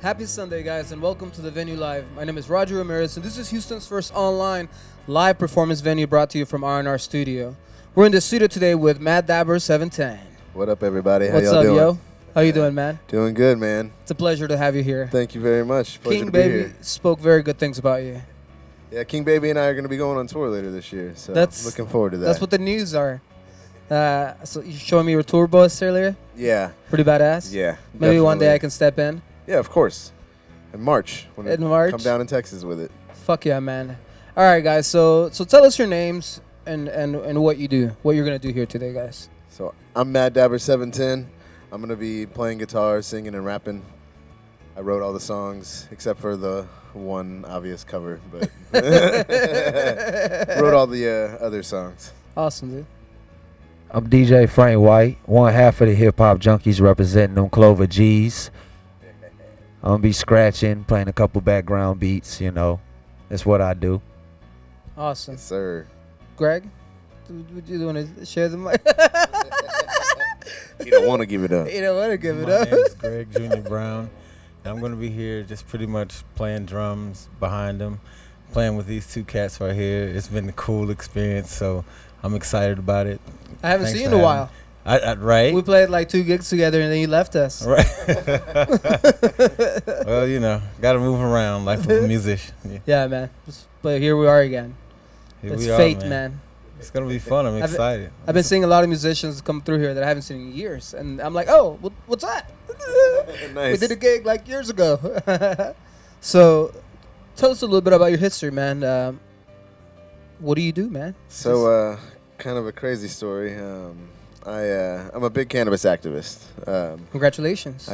Happy Sunday, guys, and welcome to the Venue Live. My name is Roger Ramirez, and this is Houston's first online live performance venue brought to you from R&R Studio. We're in the studio today with MadDabber710. What up, everybody? How What's y'all up, doing? yo? How you doing, man? Doing good, man. It's a pleasure to have you here. Thank you very much. Pleasure King to be Baby here. spoke very good things about you. Yeah, King Baby and I are going to be going on tour later this year, so looking forward to that. That's what the news are. So you showing me your tour bus earlier? Yeah. Pretty badass? Yeah. Maybe one day definitely. I can step in. Yeah, of course. In March. In March? Come down in Texas with it. Fuck yeah, man. All right, guys. So tell us your names and what you do, what you're going to do here today, guys. So I'm MadDabber710. I'm going to be playing guitar, singing, and rapping. I wrote all the songs except for the one obvious cover, but wrote all the other songs. Awesome, dude. I'm DJ Frank White, one half of the Hip Hop Junkies representing them Clover G's. I'm going to be scratching, playing a couple background beats, you know. That's what I do. Awesome. Yes, sir. Greg, would you want to share the mic? You don't want to give it up. You don't want to give it My up. name is Greg Jr. Brown, and I'm going to be here just pretty much playing drums behind them, playing with these two cats right here. It's been a cool experience, so I'm excited about it. I haven't Thanks seen for you in a having while. me. Right? We played like 2 gigs together, and then you left us. Right. Well, you know, got to move around like a musician. Yeah. Yeah, man. But here we are again. Here It's we are, fate, man. It's going to be fun. I'm excited. I've been seeing a lot of musicians come through here that I haven't seen in years, and I'm like, oh, what's that? Nice. We did a gig like years ago. So, tell us a little bit about your history, man. What do you do, man? So, kind of a crazy story. I'm a big cannabis activist. Congratulations.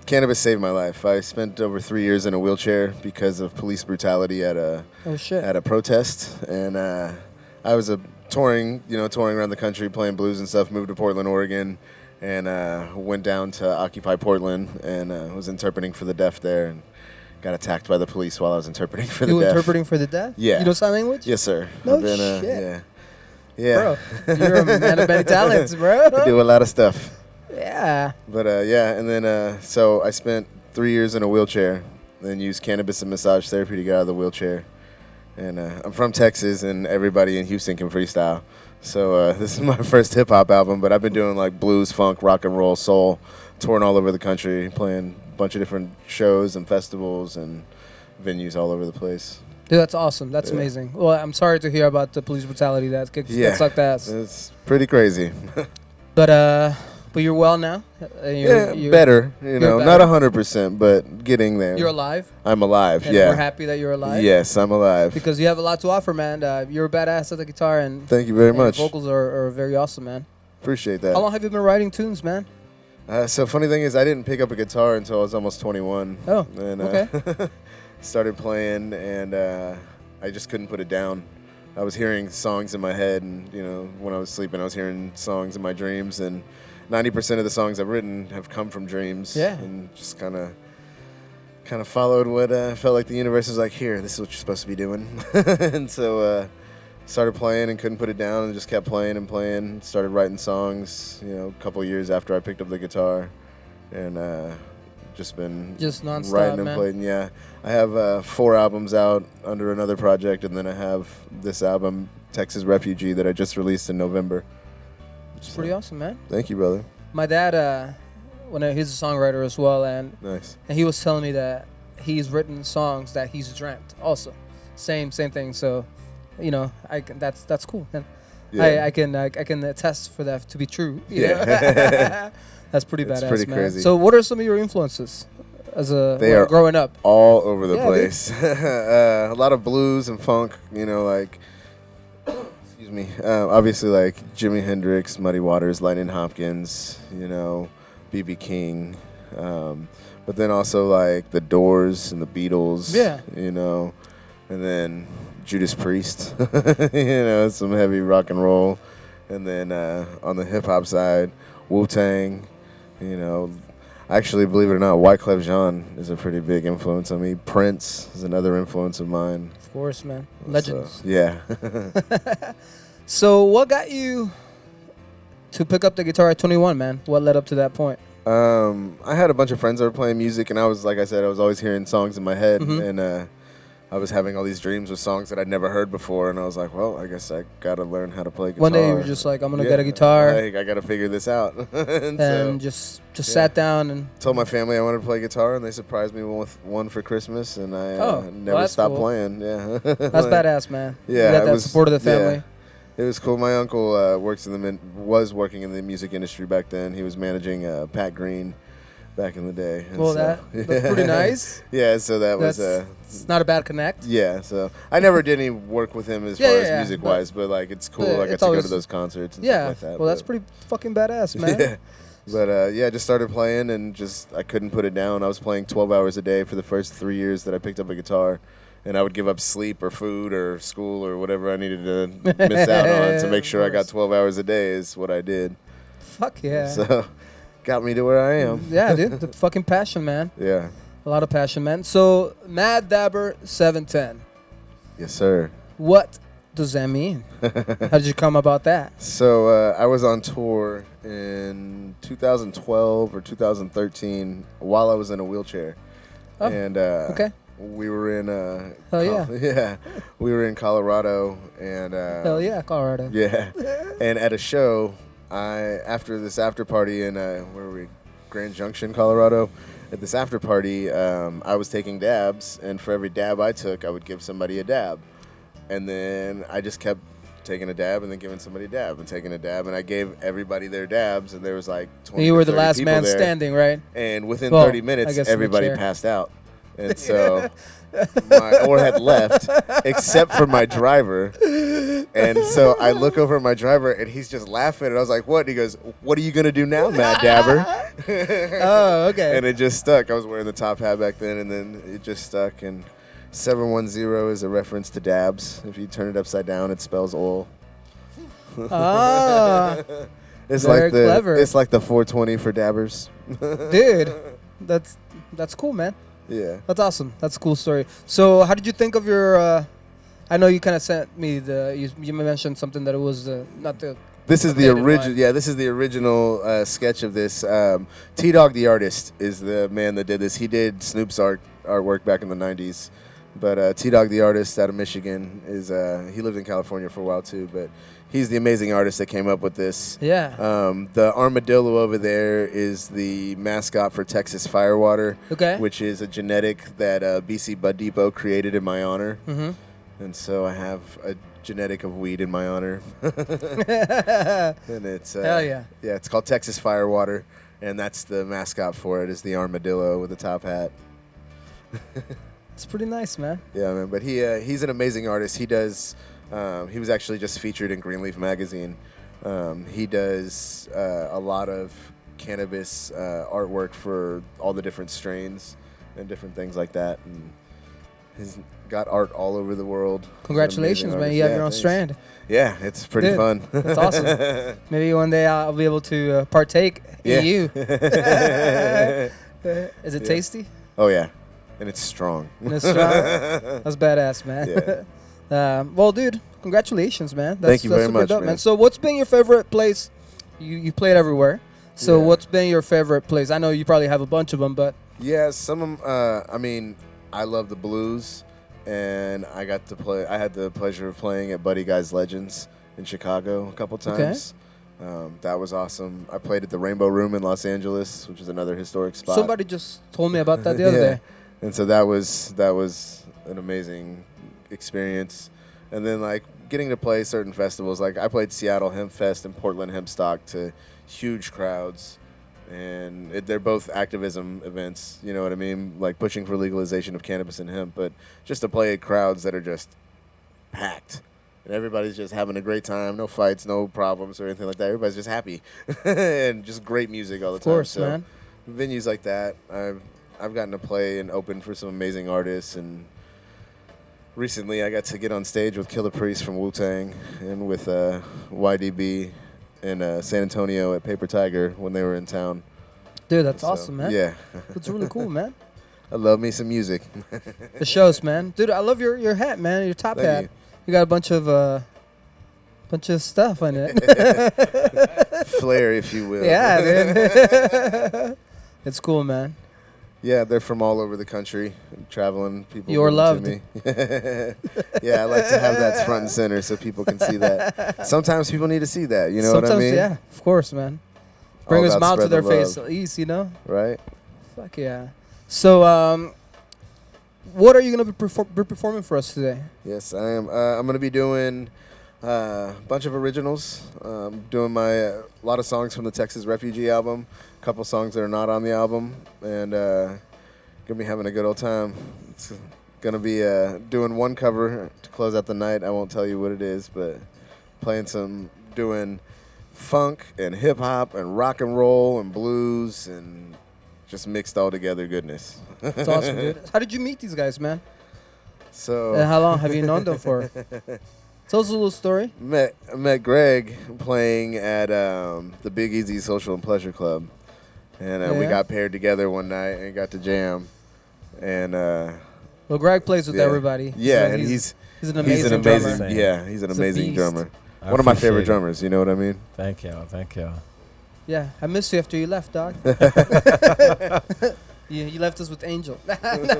Cannabis saved my life. I spent over 3 years in a wheelchair because of police brutality at a protest, and I was touring around the country playing blues and stuff. Moved to Portland, Oregon, and went down to Occupy Portland and was interpreting for the deaf there, and got attacked by the police while I was interpreting for the deaf. You were interpreting for the deaf? Yeah. You know sign language? Yes, sir. No shit. Yeah. Yeah. Bro, you're a man of many talents, bro. I do a lot of stuff. Yeah. But yeah, and then so I spent 3 years in a wheelchair, then used cannabis and massage therapy to get out of the wheelchair. And I'm from Texas, and everybody in Houston can freestyle. So this is my first hip hop album, but I've been doing like blues, funk, rock and roll, soul, touring all over the country, playing a bunch of different shows and festivals and venues all over the place. Dude, that's awesome. That's amazing. Well, I'm sorry to hear about the police brutality. That sucked ass. It's pretty crazy. But you're well now? You're better. Not better. 100%, but getting there. You're alive? I'm alive, And yeah. we're happy that you're alive? Yes, I'm alive. Because you have a lot to offer, man. You're a badass at the guitar, and Thank you very and much. Your vocals are very awesome, man. Appreciate that. How long have you been writing tunes, man? So funny thing is, I didn't pick up a guitar until I was almost 21. Oh, and, okay. started playing, and I just couldn't put it down. I was hearing songs in my head, and when I was sleeping, I was hearing songs in my dreams, and 90% of the songs I've written have come from dreams. Yeah. And just kind of followed what felt like the universe was like, here, this is what you're supposed to be doing. And so started playing and couldn't put it down, and just kept playing and playing. Started writing songs, a couple years after I picked up the guitar, and just been nonstop, writing and man. playing. Yeah, I have 4 albums out under another project, and then I have this album, Texas Refugee, that I just released in November. It's pretty awesome, man. Thank you, brother. My dad, he's a songwriter as well, and Nice. he was telling me that he's written songs that he's dreamt also. Same thing. So, that's cool, man. Yeah. I can attest for that to be true. Yeah. That's pretty badass, pretty man. crazy. So what are some of your influences growing up? All over the Yeah, place. A lot of blues and funk, excuse me, obviously like Jimi Hendrix, Muddy Waters, Lightning Hopkins, B.B. King, but then also like the Doors and the Beatles, Yeah. And then Judas Priest, some heavy rock and roll, and then on the hip hop side, Wu-Tang, actually, believe it or not, Wyclef Jean is a pretty big influence on me. Prince is another influence of mine. Of course, man. Legends. So, yeah. So what got you to pick up the guitar at 21, man? What led up to that point? I had a bunch of friends that were playing music, and I was, like I said, I was always hearing songs in my head, Mhm. and I was having all these dreams with songs that I'd never heard before, and I was like, well, I guess I gotta learn how to play guitar. One day you were just like, I'm gonna get a guitar, Like, I gotta figure this out. and and so, just sat down and. told my family I wanted to play guitar, and they surprised me with one for Christmas, and I never that's stopped cool. playing. Yeah, That's badass, man. Yeah, you got it that was- support of the family. yeah. It was cool. My uncle was working in the music industry back then. He was managing Pat Green back in the day. And Well, so, that's pretty nice. Yeah, so that was It's not a bad connect. yeah. So I never did any work with him as far as music wise, but like it's cool. but I got it's to go always- to those concerts and Yeah. stuff like that. Well, that's but- pretty fucking badass, man. Yeah. But yeah, just started playing and just I couldn't put it down. I was playing 12 hours a day for the first 3 years that I picked up a guitar. And I would give up sleep or food or school or whatever I needed to miss out on to make sure I got 12 hours a day is what I did. Fuck yeah. So got me to where I am. Yeah, dude. The fucking passion, man. Yeah. A lot of passion, man. So, MadDabber710. Yes, sir. What does that mean? How did you come about that? So I was on tour in 2012 or 2013 while I was in a wheelchair. Oh, And okay. we were in Hell yeah. yeah, we were in Colorado and Hell yeah, Colorado. yeah, and at a show, after this after party in where were we, Grand Junction, Colorado. At this after party, I was taking dabs, and for every dab I took, I would give somebody a dab, and then I just kept taking a dab and then giving somebody a dab and taking a dab, and I gave everybody their dabs, and there was like 20 And you to were the 30 last people man there. standing, right? And within Well, 30 I minutes, guess in the everybody chair. passed out. And so, or had left, except for my driver. And so I look over at my driver, and he's just laughing. And I was like, what? And he goes, what are you going to do now, MadDabber? Oh, okay. And it just stuck. I was wearing the top hat back then, and then it just stuck. And 710 is a reference to dabs. If you turn it upside down, it spells oil. Ah, It's Very like the clever. It's like the 420 for dabbers. dude. That's cool, man. Yeah. That's awesome. That's a cool story. So, how did you think of your? I know you kind of sent me you mentioned something that it was not the. This is the updated original. one. Yeah, this is the original sketch of this. T-Dog the artist is the man that did this. He did Snoop's artwork back in the '90s, but T-Dog the artist out of Michigan is he lived in California for a while too, but he's the amazing artist that came up with this. Yeah. The armadillo over there is the mascot for Texas Firewater, Okay. which is a genetic that BC Bud Depot created in my honor. Mm-hmm. And so I have a genetic of weed in my honor. And it's Hell yeah. Yeah, it's called Texas Firewater, and that's the mascot for it is the armadillo with the top hat. It's pretty nice, man. Yeah, man. But he's an amazing artist. He does. He was actually just featured in Greenleaf magazine. He does a lot of cannabis artwork for all the different strains and different things like that. And he's got art all over the world. He's an Congratulations, amazing man. artist. You have Yeah, your own thanks. strand. Yeah, it's pretty Dude, fun. That's awesome. Maybe one day I'll be able to partake Yeah. in you. Is it Yeah. tasty? Oh yeah, and it's strong. And it's strong? That's badass, man. Yeah. Well, dude, congratulations, man. That's, Thank you that's very super much, dope, man. So, what's been your favorite place? You played everywhere. So, Yeah. what's been your favorite place? I know you probably have a bunch of them, but Yeah, some of 'em, I mean, I love the blues, and I got to play. I had the pleasure of playing at Buddy Guy's Legends in Chicago a couple Okay. times. That was awesome. I played at the Rainbow Room in Los Angeles, which is another historic spot. somebody just told me about that the other Yeah. day. And so that was an amazing experience. And then like getting to play certain festivals, like I played Seattle Hemp Fest and Portland Hemp Stock to huge crowds, and they're both activism events. You know what I mean? Like pushing for legalization of cannabis and hemp, but just to play at crowds that are just packed. And everybody's just having a great time, no fights, no problems or anything like that. Everybody's just happy and just great music all the Of time. course, So man. venues like that, I've gotten to play and open for some amazing artists, and recently I got to get on stage with Killer Priest from Wu-Tang and with YDB in San Antonio at Paper Tiger when they were in town. Dude, that's So, awesome, man. Yeah. That's really cool, man. I love me some music. The shows, man. Dude, I love your hat, man. Your top Thank hat. you. You got a bunch of Bunch of stuff on it. Flair, if you will. Yeah, dude. It's cool, man. Yeah, they're from all over the country, traveling. People You're give loved. them to me. Yeah, I like to have that front and center so people can see that. Sometimes people need to see that. You know Sometimes, what I mean? yeah, of course, man. Bring a All smile about to spread their the face love. at least, you know? Right. Fuck yeah. So, what are you going to be performing for us today? Yes, I am. I'm going to be doing a bunch of originals. Doing my a lot of songs from the Texas Refugee album. A couple songs that are not on the album, and gonna be having a good old time. It's gonna be doing one cover to close out the night. I won't tell you what it is, but doing funk and hip hop and rock and roll and blues and just mixed all together goodness. It's awesome, dude. How did you meet these guys, man? So And how long have you known them for? Tell us a little story. I met Greg playing at the Big Easy Social and Pleasure Club, and we Yeah. got paired together one night and got to jam. And Well, Greg plays with yeah. Yeah, so and he's an he's amazing, an amazing drummer. yeah, he's an He's a amazing beast. drummer. I One of my appreciate favorite it. drummers. You know what I mean? Thank y'all. Thank y'all. Yeah, I missed you after you left, dog. You left us with Angel.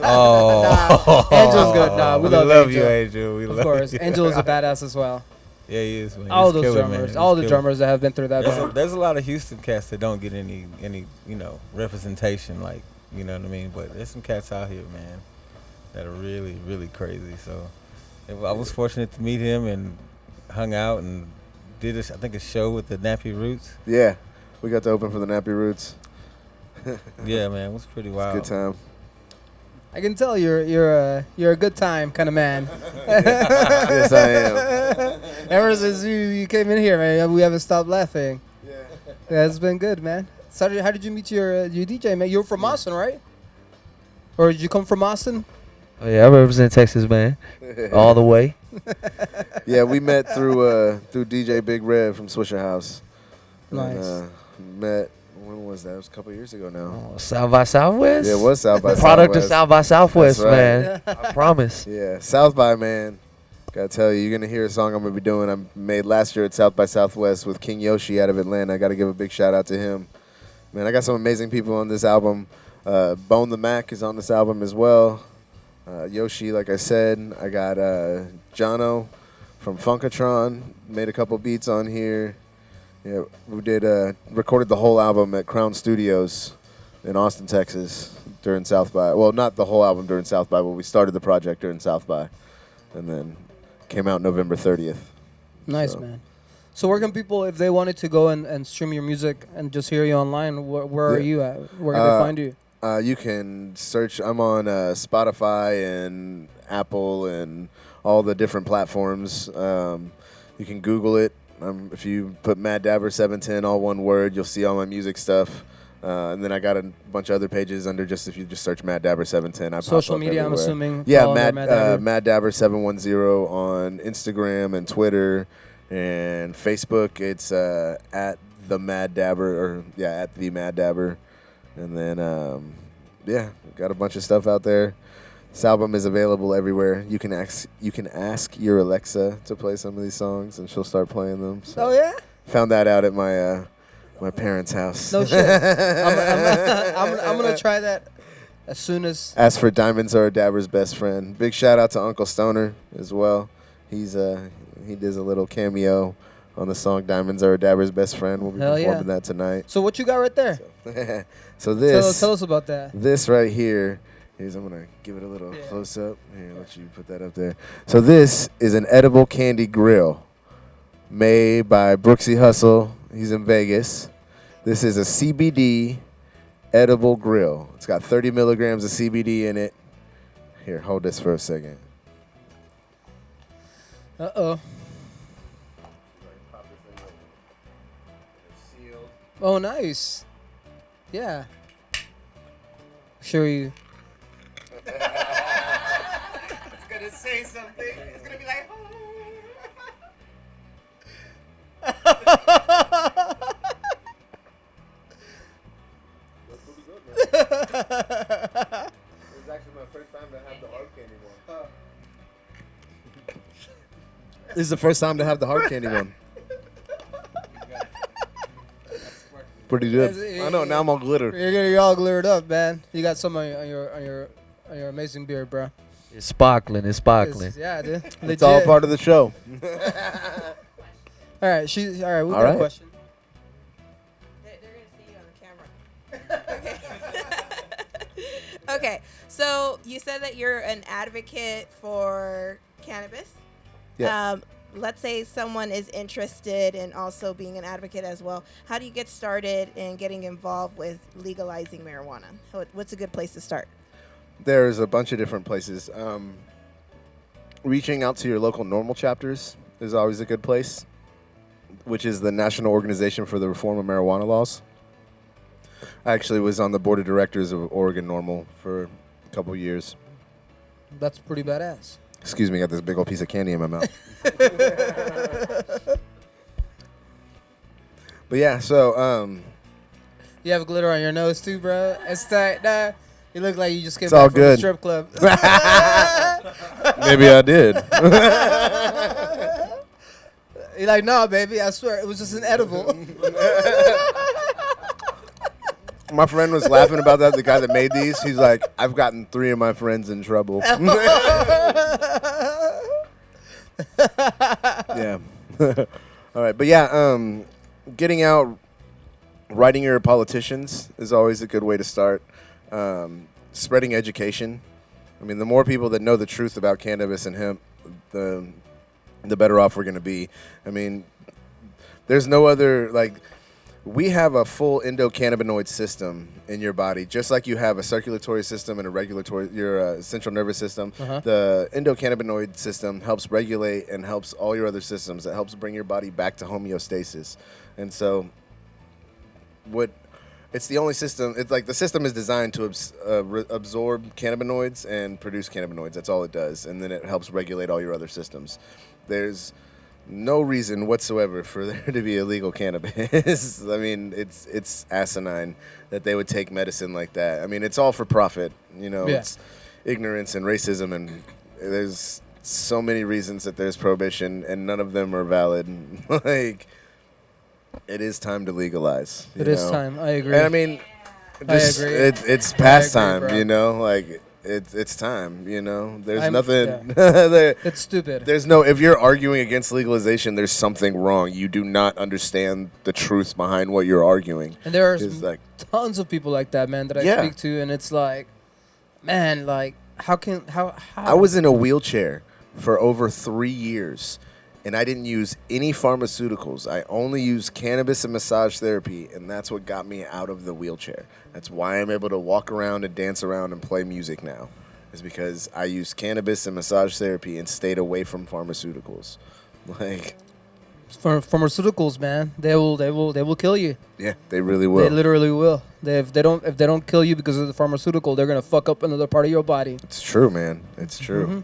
Oh, Angel's good. Nah, we love you, Angel. Angel. We Of love course, you. Angel is a badass as well. Yeah, he is. Man. All He's those killing, drummers, man. all He's the killing. drummers that have been through that band. There's a lot of Houston cats that don't get any representation, like, you know what I mean. But there's some cats out here, man, that are really, really crazy. So I was fortunate to meet him and hung out and did I think a show with the Nappy Roots. Yeah, we got to open for the Nappy Roots. Yeah, man, it was pretty wild. Good time. I can tell you're a good time kind of man. Yes, I am. Ever since you came in here, man, we haven't stopped laughing. Yeah. Yeah, it's been good, man. So how did you meet your DJ, man? You're from Austin, right? Or did you come from Austin? Oh, yeah, I represent Texas, man, all the way. Yeah, we met through DJ Big Red from Swisher House. Nice. And, met, when was that? It was a couple years ago now. Oh, South by Southwest? Yeah, it was South by Product of Southwest. South by Southwest, That's right. man. I promise. Yeah, South by, man. Gotta tell you, you're gonna hear a song I'm gonna be doing. I made last year at South by Southwest with King Yoshi out of Atlanta. I gotta give a big shout out to him. Man, I got some amazing people on this album. Bone the Mac is on this album as well. Yoshi, like I said. I got Jono from Funkatron. Made a couple beats on here. Yeah, we did recorded the whole album at Crown Studios in Austin, Texas during South by. Well, not the whole album during South by, but we started the project during South by, and then came out November 30th. Nice, So. man. So where can people, if they wanted to go and stream your music and just hear you online, where are Yeah. you at? Where can they find you? You can search. I'm on Spotify and Apple and all the different platforms. You can Google it. If you put MadDabber710, all one word, you'll see all my music stuff. And then I got a bunch of other pages under if you just search MadDabber710. I Social pop up media, I'm everywhere. assuming. Yeah, follow them at MadDabber710 on Instagram and Twitter and Facebook. It's at the MadDabber at the MadDabber. And then got a bunch of stuff out there. This album is available everywhere. You can ask your Alexa to play some of these songs, and she'll start playing them. So Oh yeah? found that out at my parents' house. No shit. I'm gonna try that as soon as. As for Diamonds Are a Dabber's Best Friend, big shout out to Uncle Stoner as well. He does a little cameo on the song Diamonds Are a Dabber's Best Friend. We'll be Hell performing yeah. that tonight. So what you got right there? So this Tell us about that. this right here is, I'm gonna give it a little Yeah. close up. Here, let you put that up there. So this is an edible candy grill made by Brooksy Hustle. He's in Vegas. This is a CBD edible grill. It's got 30 milligrams of CBD in it. Here, hold this for a second. Uh-oh. Oh, nice. Yeah. Sure you. It's gonna say something. It's gonna be like. It's actually my first time to have the hard candy one. This is the first time to have the hard candy one. Pretty good. I know. Now I'm all glitter. You're all glittered up, man. You got some on your amazing beard, bro. It's sparkling. It's sparkling. Yeah, dude. It's all part of the show. All right, all right. We All got a right. question. They're going to see you on camera. Okay, so you said that you're an advocate for cannabis. Yeah. Let's say someone is interested in also being an advocate as well. How do you get started in getting involved with legalizing marijuana? What's a good place to start? There's a bunch of different places. Reaching out to your local normal chapters is always a good place, which is the National Organization for the Reform of Marijuana Laws. I actually was on the board of directors of Oregon Normal for a couple years. That's pretty badass. Excuse me, got this big old piece of candy in my mouth. But yeah, so You have glitter on your nose too, bro. It's tight. Nah, you look like you just came It's all back from a good. strip club. maybe I did. You're like, no, baby. I swear, it was just an edible. My friend was laughing about that. The guy that made these, he's like, I've gotten 3 of my friends in trouble. Yeah. All right. But yeah, getting out, writing your politicians is always a good way to start. Spreading education. I mean, the more people that know the truth about cannabis and hemp, the better off we're going to be. I mean, there's no other, like, we have a full endocannabinoid system in your body, just like you have a circulatory system and a regulatory, your central nervous system. Uh-huh. The endocannabinoid system helps regulate and helps all your other systems. It helps bring your body back to homeostasis. And so it's the only system. It's like the system is designed to absorb cannabinoids and produce cannabinoids. That's all it does. And then it helps regulate all your other systems. There's no reason whatsoever for there to be illegal cannabis. I mean, it's asinine that they would take medicine like that. I mean, it's all for profit. You know, Yeah. It's ignorance and racism, and there's so many reasons that there's prohibition, and none of them are valid. Like, it is time to legalize. It is time. I agree. And I mean, just, agree. it's past I agree, time, bro. you know? Like, it's time, you know? There's nothing. yeah. It's stupid. There's no, if you're arguing against legalization, there's something wrong. You do not understand the truth behind what you're arguing. And there are It's like, tons of people like that, man, that I Yeah. speak to, and it's like, man, like, how? I was in a wheelchair for over 3 years, and I didn't use any pharmaceuticals. I only used cannabis and massage therapy, and that's what got me out of the wheelchair. That's why I'm able to walk around and dance around and play music now, is because I used cannabis and massage therapy and stayed away from pharmaceuticals. Like, For pharmaceuticals, man, they will kill you. yeah, they really will. They literally will. If they don't kill you because of the pharmaceutical, they're gonna fuck up another part of your body. It's true, man. It's true. Mhm.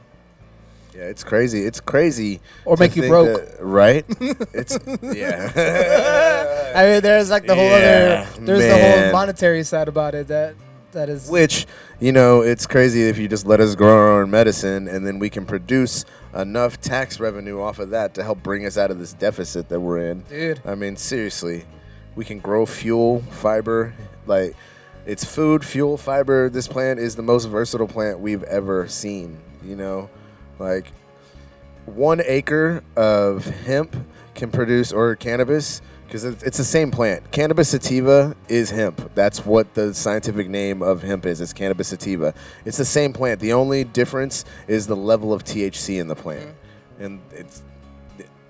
Yeah, it's crazy. It's crazy. Or to make you think broke. that- right? It's yeah. I mean, there's like the whole Yeah, there's the whole man. monetary side about it. That is. Which, you know, it's crazy if you just let us grow our own medicine and then we can produce enough tax revenue off of that to help bring us out of this deficit that we're in. Dude. I mean, seriously, we can grow fuel, fiber, like it's food, fuel, fiber. This plant is the most versatile plant we've ever seen, you know? Like 1 acre of hemp can produce, or cannabis, because it's the same plant. Cannabis sativa is hemp. That's what the scientific name of hemp is. It's cannabis sativa. It's the same plant. The only difference is the level of THC in the plant. And it's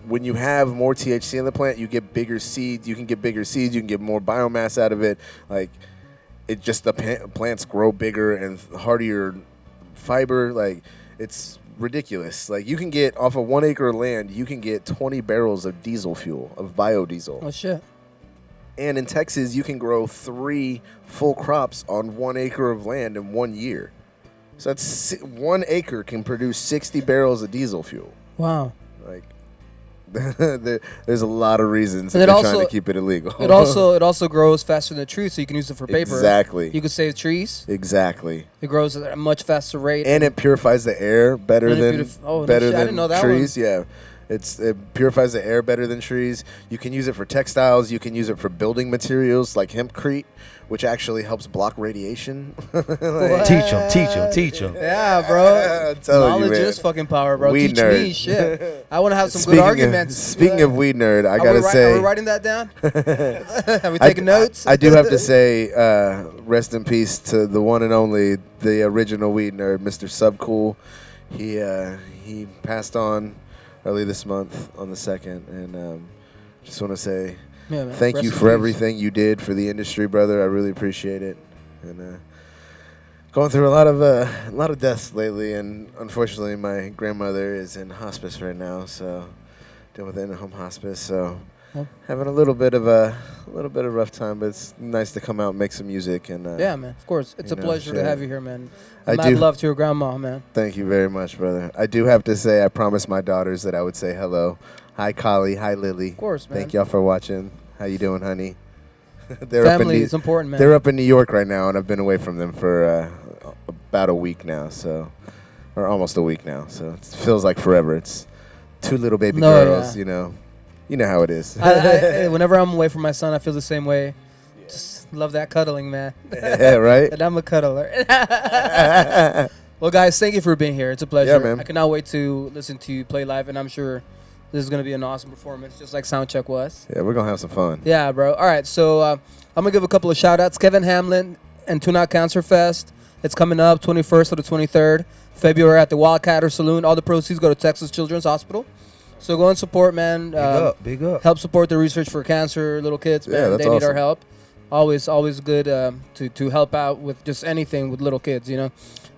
when you have more THC in the plant, you get bigger seeds. You can get bigger seeds. You can get more biomass out of it. Like, it just, the plants grow bigger and hardier fiber. Like, it's ridiculous. Like, you can get off of 1 acre of land, you can get 20 barrels of diesel fuel, of biodiesel. Oh shit. And in Texas, you can grow 3 full crops on 1 acre of land in 1 year. So that's 1 acre can produce 60 barrels of diesel fuel. Wow. Like, there's a lot of reasons And that it they're trying also- to keep it illegal. It also grows faster than trees, so you can use it for paper. Exactly. You could save trees. Exactly. It grows at a much faster rate. And it purifies the air better And it than beautif- oh, no better shit, I than didn't know that trees. Yeah. It purifies the air better than trees. You can use it for textiles. You can use it for building materials like hempcrete, which actually helps block radiation. What? Teach them. Yeah, bro. I'm telling you, Knowledge man. is fucking power, bro. Weed Teach nerd. me shit. I want to have some Speaking good of- arguments. Speaking of weed nerd, I Are gotta we say, are we writing that down? Are we taking notes? I do have to say, rest in peace to the one and only, the original weed nerd, Mr. Subcool. He passed on early this month on the 2nd, and just want to say Yeah, man. thank Rest you in for peace. everything you did for the industry, brother. I really appreciate it, and going through a lot of deaths lately, and unfortunately, my grandmother is in hospice right now, so dealing with in-home hospice, so. Well. Having a little bit of rough time, but it's nice to come out and make some music. And Yeah, man. Of course. It's a you know, pleasure to shit. have you here, man. I Mad do- love to your grandma, man. Thank you very much, brother. I do have to say, I promised my daughters that I would say hello. Hi, Collie. Hi, Lily. Of course, man. Thank y'all for watching. How you doing, honey? they're Family up in is important, man. They're up in New York right now, and I've been away from them for about a week now, or almost a week now. So it feels like forever. It's 2 little baby No, girls, yeah. You know how it is. Whenever I'm away from my son, I feel the same way. Just love that cuddling, man. Yeah, right? And I'm a cuddler. Well, guys, thank you for being here. It's a pleasure. Yeah, man. I cannot wait to listen to you play live, and I'm sure this is going to be an awesome performance, just like Soundcheck was. Yeah, we're going to have some fun. Yeah, bro. All right, so I'm going to give a couple of shout-outs. Kevin Hamlin and Tune Out Cancer Fest. It's coming up 21st to the 23rd, February at the Wildcatter Saloon. All the proceeds go to Texas Children's Hospital. So go and support, man. Big up. Help support the research for cancer, little kids, man. Yeah, that's They need our awesome. help. Always good to help out with just anything with little kids, you know.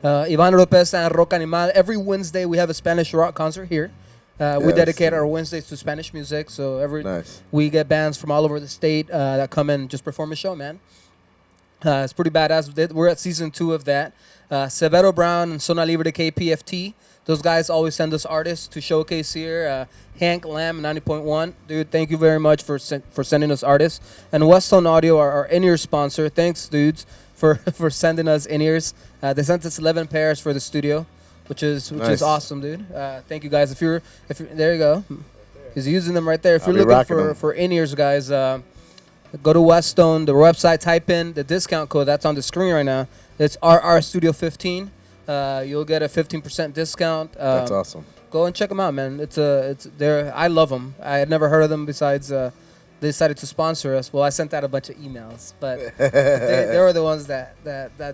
Ivan Lopez and Rock Animal. Every Wednesday we have a Spanish rock concert here. We Yes. dedicate our Wednesdays to Spanish music. So Nice. we get bands from all over the state that come in and just perform a show, man. It's pretty badass. We're at season 2 of that. Severo Brown and Zona Libre de KPFT. Those guys always send us artists to showcase here. Hank Lamb, 90.1. Dude, thank you very much for sending us artists. And Westone Audio, our in-ear sponsor. Thanks, dudes, for sending us in-ears. They sent us 11 pairs for the studio, which is Nice. awesome, dude. Thank you, guys. If you're there you go. He's using them right there. If I'll you're be looking rocking them. for in-ears, guys, go to Westone, the website, type in the discount code that's on the screen right now. It's RR Studio 15. You'll get a 15% discount. That's awesome. Go and check them out, man. It's there. I love them. I had never heard of them besides they decided to sponsor us. Well, I sent out a bunch of emails, but they were the ones that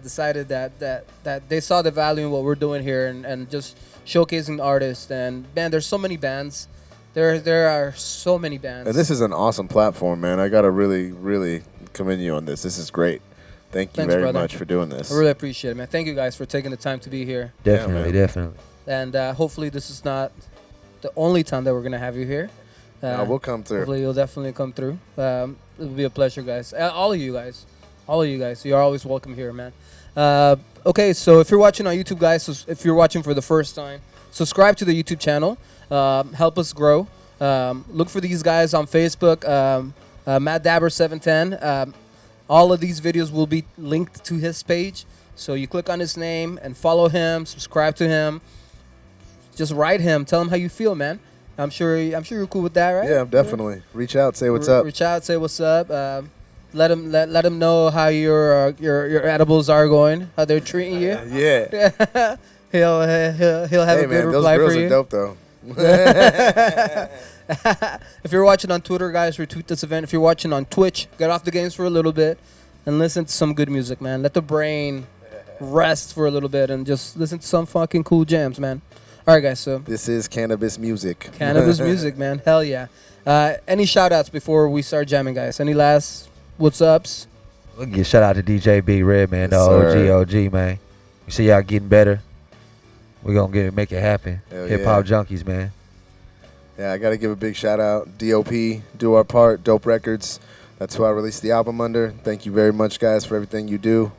decided that they saw the value in what we're doing here and just showcasing artists. And man, there's so many bands. There are so many bands. And this is an awesome platform, man. I got to really, really commend you on this. This is great. Thank you Thanks, very brother. much for doing this. I really appreciate it, man. Thank you guys for taking the time to be here. Definitely, man. definitely. And hopefully this is not the only time that we're going to have you here. No, we'll come through. Hopefully you'll definitely come through. It'll be a pleasure, guys. All of you guys. You're always welcome here, man. Okay, so if you're watching on YouTube, guys, if you're watching for the first time, subscribe to the YouTube channel. Help us grow. Look for these guys on Facebook, MadDabber710. All of these videos will be linked to his page. So you click on his name and follow him, subscribe to him. Just write him. Tell him how you feel, man. I'm sure you're cool with that, right? Yeah, definitely. Reach out, say what's up. Reach out, say what's up. Let him know how your edibles are going, how they're treating you. Yeah. he'll have Hey, a good man, those reply girls for are you. dope, though. If you're watching on Twitter, guys, retweet this event. If you're watching on Twitch, get off the games for a little bit and listen to some good music, man. Let the brain rest for a little bit and just listen to some fucking cool jams, man. All right, guys, so This is cannabis music. cannabis music, man. Hell yeah. Any shout-outs before we start jamming, guys? Any last what's-ups? We'll give a shout out to DJ B Red, man, the Yes, sir. OG, man. We see y'all getting better. We're going to make it happen. Hell Hip Hop Junkies, man. Yeah, I got to give a big shout out. DOP, Do Our Part, Dope Records. That's who I released the album under. Thank you very much, guys, for everything you do.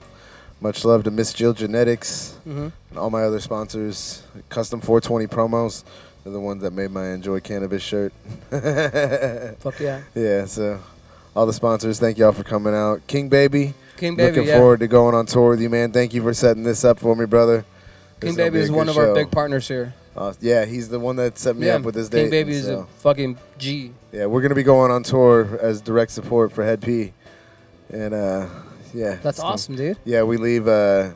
Much love to Miss Jill Genetics Mm-hmm. and all my other sponsors. Custom 420 promos. They're the ones that made my Enjoy Cannabis shirt. Fuck yeah. Yeah, so all the sponsors, thank y'all for coming out. King Baby, King Baby, looking yeah. forward to going on tour with you, man. Thank you for setting this up for me, brother. This King gonna Baby be a is good one of our show. big partners here. Yeah, he's the one that set me up with this date. King Baby is so. a fucking G. Yeah, we're gonna be going on tour as direct support for Head P, and yeah, That's awesome, dude. Yeah, we leave at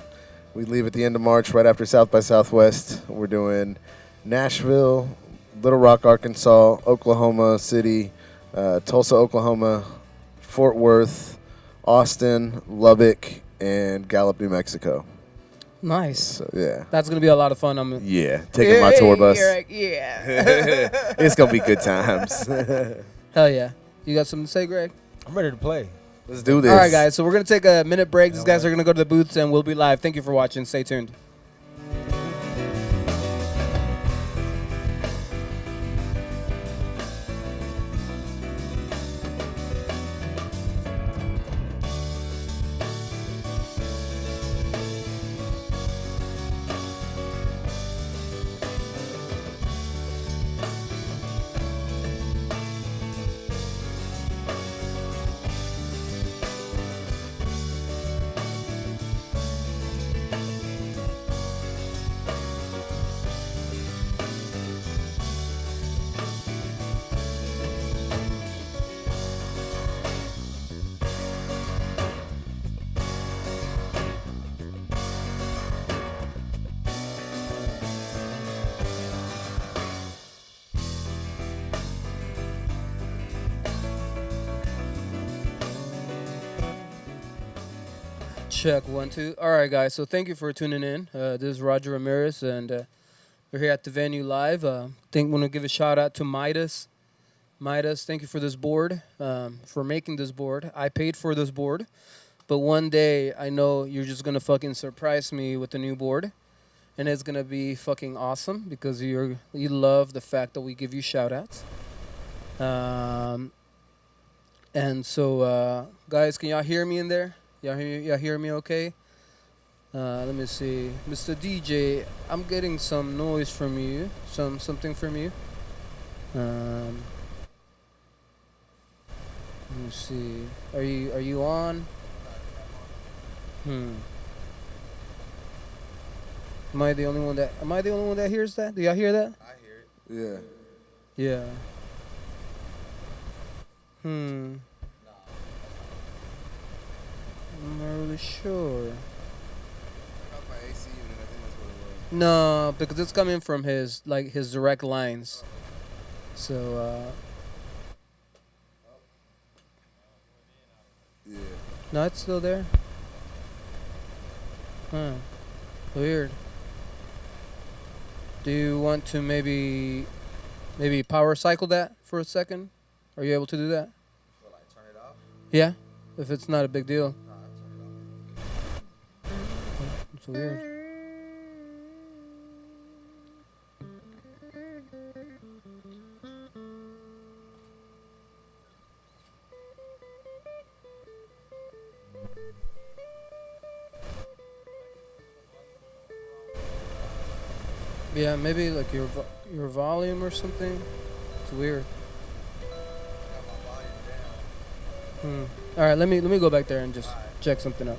the end of March, right after South by Southwest. We're doing Nashville, Little Rock, Arkansas, Oklahoma City, Tulsa, Oklahoma, Fort Worth, Austin, Lubbock, and Gallup, New Mexico. Nice. So, yeah. That's going to be a lot of fun. Taking my tour bus. Yeah. It's going to be good times. Hell yeah. You got something to say, Greg? I'm ready to play. Let's do this. All right, guys. So we're going to take a minute break. These guys are going to go to the booths, and we'll be live. Thank you for watching. Stay tuned. Check 1 2. All right, guys. So thank you for tuning in. This is Roger Ramirez, and we're here at the venue live. Think want to give a shout out to Midas. Midas, thank you for this board, for making this board. I paid for this board, but one day I know you're just gonna fucking surprise me with a new board, and it's gonna be fucking awesome because you love the fact that we give you shout outs. And so, guys, can y'all hear me in there? Y'all hear me okay? Let me see. Mr. DJ, I'm getting some noise from you. Something from you. Let me see. Are you on? Am I the only one that hears that? Do y'all hear that? I hear it. Yeah. I'm not really sure. No, because it's coming from his direct lines. So Yeah. no, it's still there. Huh. Weird. Do you want to maybe power cycle that for a second? Are you able to do that? Will I turn it off? Yeah, if it's not a big deal. No, I'll turn it off. It's weird. Yeah, maybe like your volume or something. It's weird. All right, let me go back there and just check something out.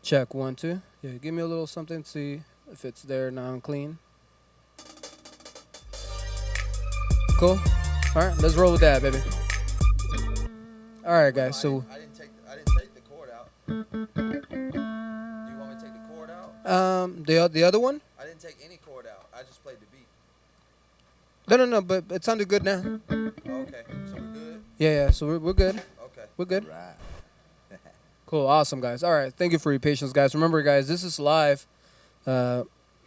Check 1 2. Yeah, give me a little something. See if it's there now and clean. Cool. All right, let's roll with that, baby. All right, guys. So I didn't take the cord out. The other one? I didn't take any chord out. I just played the beat. No, but it sounded good now. Okay, so we're good. Yeah. So we're good. Okay. We're good. Right. Cool. Awesome, guys. All right. Thank you for your patience, guys. Remember, guys, this is live. You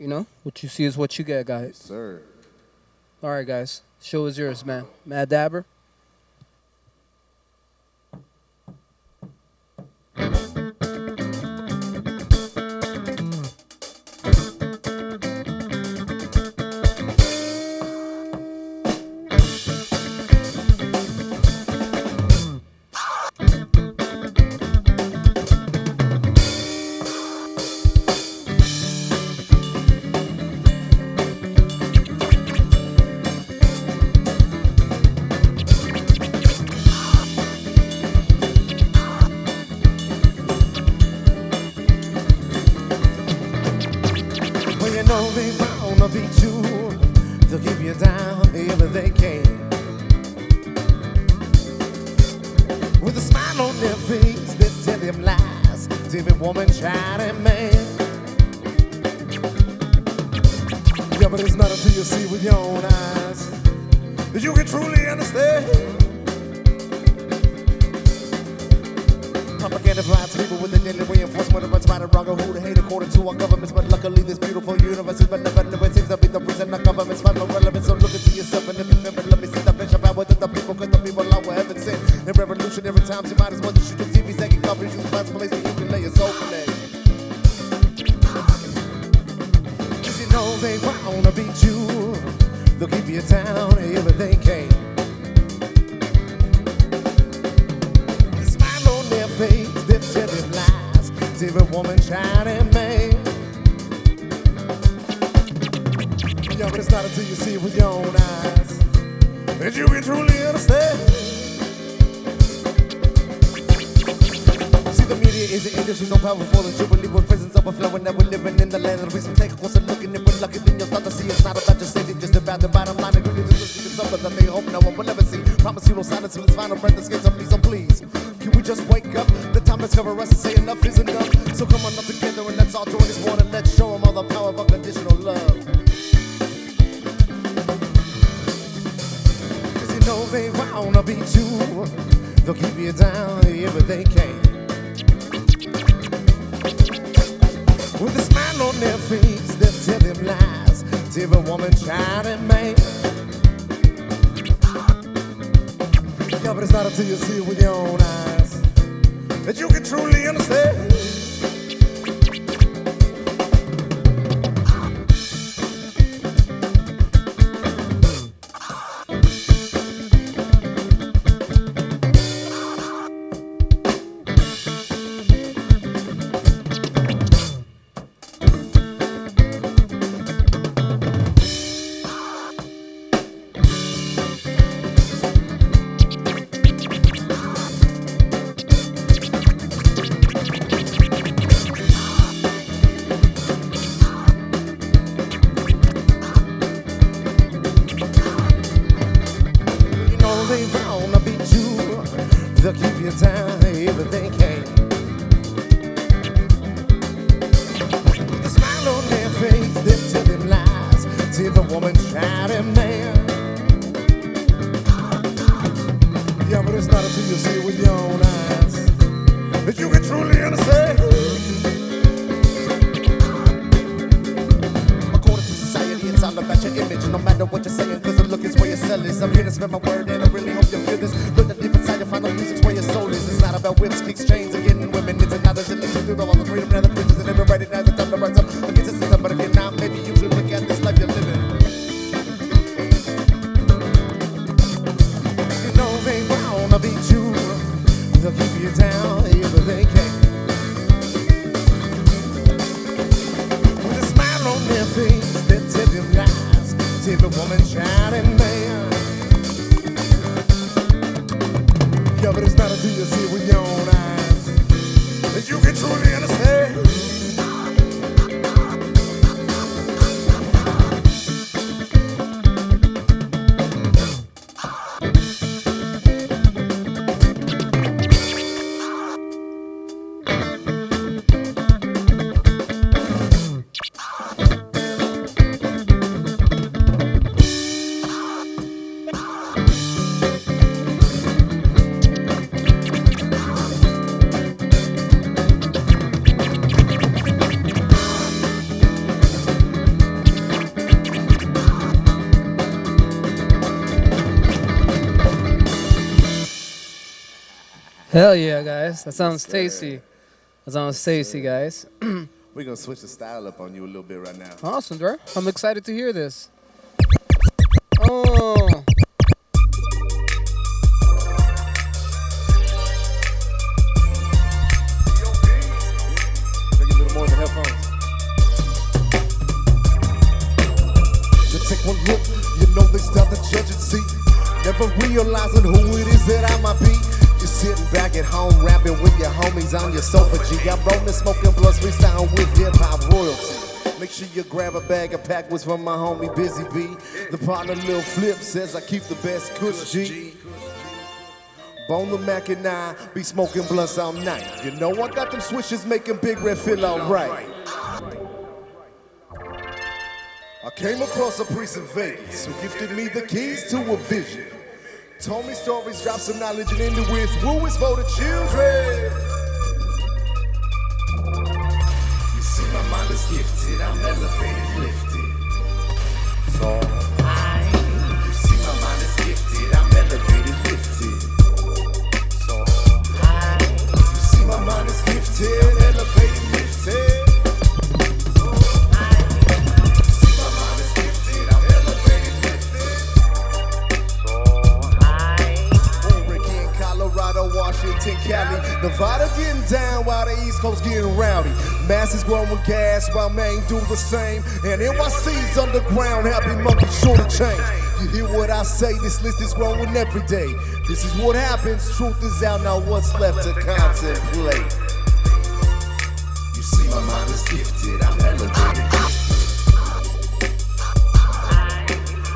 know, what you see is what you get, guys. Yes, sir. All right, guys. Show is yours, man. MadDabber. Well, you know they wanna beat you, they'll keep you down if they can. With a smile on their face, they tell them lies, every woman, child, and man. Yeah, but it's not until you see with your own eyes that you can truly understand. Propaganda provides people with a daily reinforcement of what's right or wrong or who to hate according to our governments. But luckily, this beautiful universe is benevolent. It seems to be the reason our governments find no relevance. So look into yourself and if you feel it, let me see the picture power that the people, cause the people are what heaven sent. In revolutionary times, you might as well just shoot your TV, second coverage, use a place where you can lay your soul connect. Cause you know they wanna beat you, they'll keep you down if they can. Face, they tell them lies, every woman, child, and man. Yeah, but it's not until you see it with your own eyes that you can truly understand. See, the media is the industry so powerful that you believe with prisons overflowing that we're living in the land of the reason. Take a closer look and if we're lucky, then you'll start to see it's not about your safety, just about the bottom line. Ingredients to something that they hope no one will ever see. Promise you no silence till its final breath escapes on me, so please. Can we just wake up? The time has covered us and say enough is enough. So come on up together and let's all join this morning. Let's show them all the power of unconditional love. Cause you know they wanna beat you, they'll keep you down if they can. With a smile on their face, they'll tell them lies to every woman, child, and man. Yeah, but it's not until you see it with your own eyes that you can truly understand. They'll keep you down if they can. With a smile on their face, they tell them lies to the woman, child, and man. Yeah, but it's not until you see it with your own eyes that you can truly understand. According to society, it's all about your image. No matter what you're saying, cause the look is where your sell is. I'm here to spread my word and I really hope you feel this. Look at the different side, you'll find the music's where your soul is. It's not about whips, kicks, chains, and getting women. It's not as illicit through all the freedom and the privileges and everybody has the time to rise up against the system. But if you're not, maybe you should look at this life you're living. You know they wanna beat you, they'll keep you down if they can. With a smile on their face, they tell them lies, tell the woman, child, and man. Yeah, but it's not until you see it with your own eyes that you can truly understand. Hell yeah, guys. That sounds sir. tasty. That sounds tasty, guys. We're gonna switch the style up on you a little bit right now. Awesome, bro. I'm excited to hear this. Oh. Take a little more in the headphones. To take one look, you know they start to judge and see. Never realizing who it is that I might be. You're sitting back at home, rapping with your homies on your sofa. G, I'm rolling, smoking blunts, freestyling with hip hop royalty. Make sure you grab a bag of Packwoods from my homie Busy B. The partner Lil Flip says I keep the best kush G. Bone the Mac and I be smoking blunts all night. You know I got them switches making Big Red feel alright. I came across a priest in Vegas who gifted me the keys to a vision. Told me stories, dropped some knowledge and ended with woo is for the children. You see my mind is gifted, I'm elevated, lifted. So high. You see my mind is gifted, I'm elevated, lifted. So high. You see my mind is gifted, elevated, lifted. Washington, Cali, Nevada getting down while the East Coast getting rowdy. Masses growing gas while Maine do the same. And NYC's underground, happy monkey sure to change. You hear what I say, this list is growing every day. This is what happens, truth is out, now what's left to contemplate? You see my mind is gifted, I'm elevated.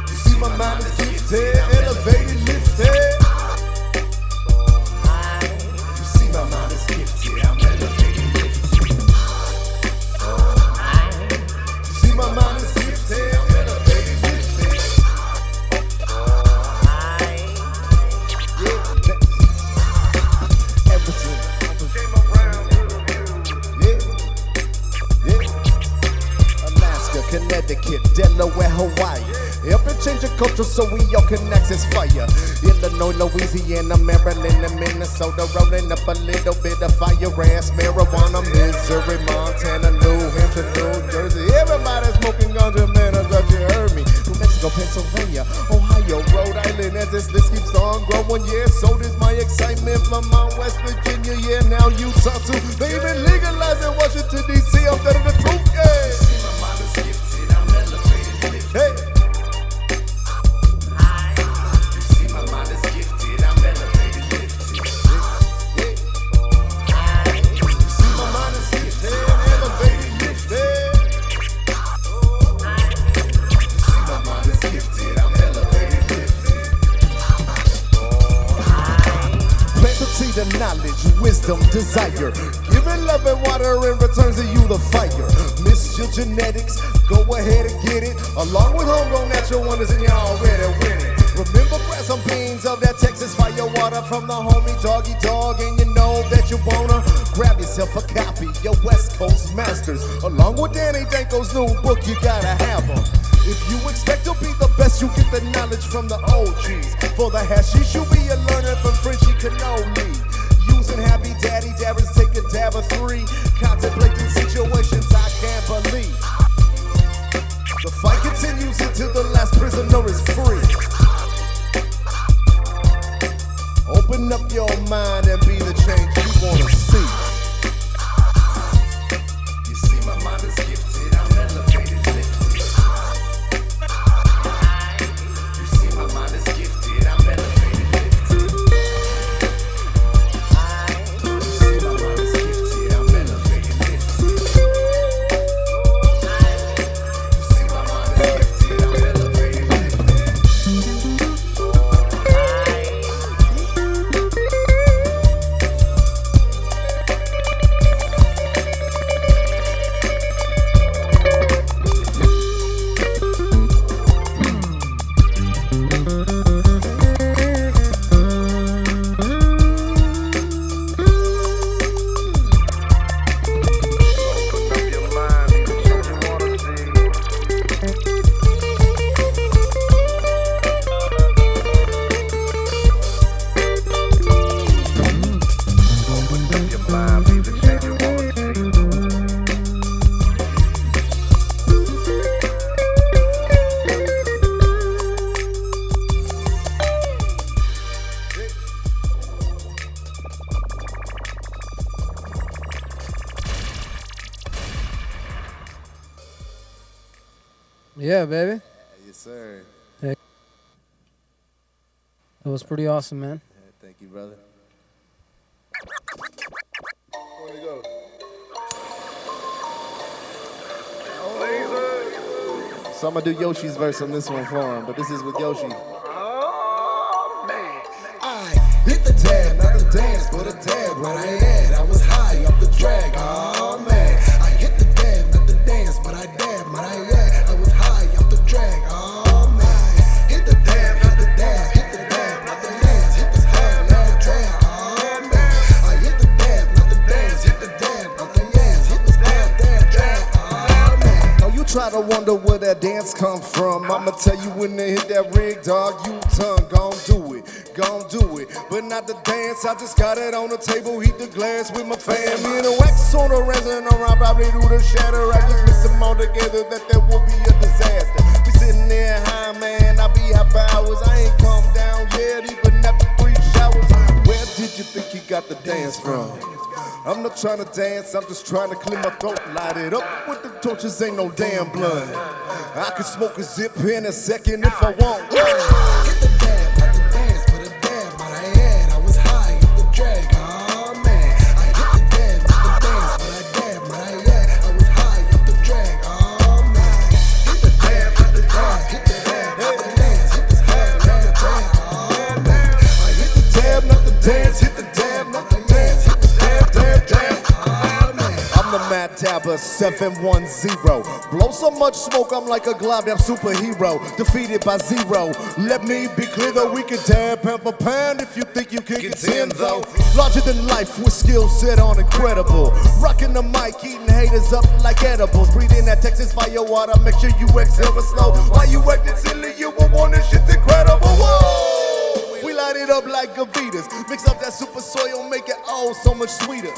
You see my mind is gifted, elevated, lifted. My mind is gifted, I'm elevated, lifted. See, my mind is gifted, I'm elevated, lifted. Yeah, everything came around. Yeah. Alaska, Connecticut, Delaware, Hawaii. Helping change the culture so we all can access fire. Illinois, Louisiana, Maryland, and Minnesota. Rolling up a little bit of fire ass marijuana. Missouri, Montana, New Hampshire, New Jersey. Everybody smoking ganja, man, I thought you heard me. New Mexico, Pennsylvania, Ohio, Rhode Island. As this list keeps on growing, yeah, so does my excitement from West Virginia. Yeah, now Utah too. They even legalizing Washington, D.C. I'm telling the truth, yeah. See, my mind is gifted, I'm elevated, hey. The knowledge, wisdom, desire. Giving love and water in return to you the fire. Miss your genetics, go ahead and get it. Along with homegrown natural wonders and you're already winning. Remember, grab some beans of that Texas fire water from the homie Doggy Dog. And you know that you wanna grab yourself a copy, your West Coast Masters. Along with Danny Danko's new book, you gotta have them. If you expect to be the best, you get the knowledge from the OGs. For the hashish, you be a learner from Frenchy Cannoli. Using happy daddy dabbers, take a dab of 3. Contemplating situations I can't believe. The fight continues until the last prisoner is free. Open up your mind and be the change you wanna see. You see my mind is gifted, I'm elevated, lifted. You see my mind is gifted, I'm elevated, lifted. You see my mind is gifted, I'm elevated, lifted. You see my mind is gifted, I'm elevated, lifted. Yeah, baby. Yes, sir. It was pretty awesome, man. Thank you, brother. So I'm gonna do Yoshi's verse on this one for him, but this is with Yoshi. I hit the tab, not the dance, but a tab right I had. I was high off the drag, oh man. I hit the dab, not the dance, but I dab, but I had. I was high off the drag, oh man. Hit the dab, not the dab, hit the dab, not the dance, hit this hard, not the drag, oh man. I hit the dab, not the dance, hit the dab, not the dance, hit this hard, that drag, oh man. Now you try to wonder where that dance come from. I'ma tell you when they hit that rig, dog, you tongue, gon' do it. Gon' do it, but not the dance. I just got it on the table, heat the glass with my fam. Me and the wax on the resin around, probably do the shatter. I just mix them all together, that would be a disaster. Be sitting there high, man, I be high for hours. I ain't come down yet, even after 3 showers. Where did you think you got the dance from? I'm not trying to dance, I'm just trying to clear my throat, light it up with the torches, ain't no damn blood. I could smoke a zip in a second if I want. Hit the dab, not the dance, but a dab, but I had. I was high off the drag, oh man. I hit the dab, not the dance, but I dab, but I had. I was high off the drag, oh man. Hit the dab, not the dab, hit the dab, not the dance, hit this hard, not the drag, oh man. I hit the dab, not the dance, hit the dab, not the dance, hit the dab, oh man. I'm the MadDabber710. Blow so much smoke, I'm like a glove-dab superhero. Defeated by 0. Let me be clear though, we can dab pound for pound if you think you can contend though. Larger than life with skill set on incredible. Rocking the mic, eating haters up like edibles. Breathing that Texas fire water, make sure you exhale slow. While you acting silly, you will want this shit's incredible. Whoa! We light it up like Gavitas. Mix up that super soil, make it oh so much sweeter.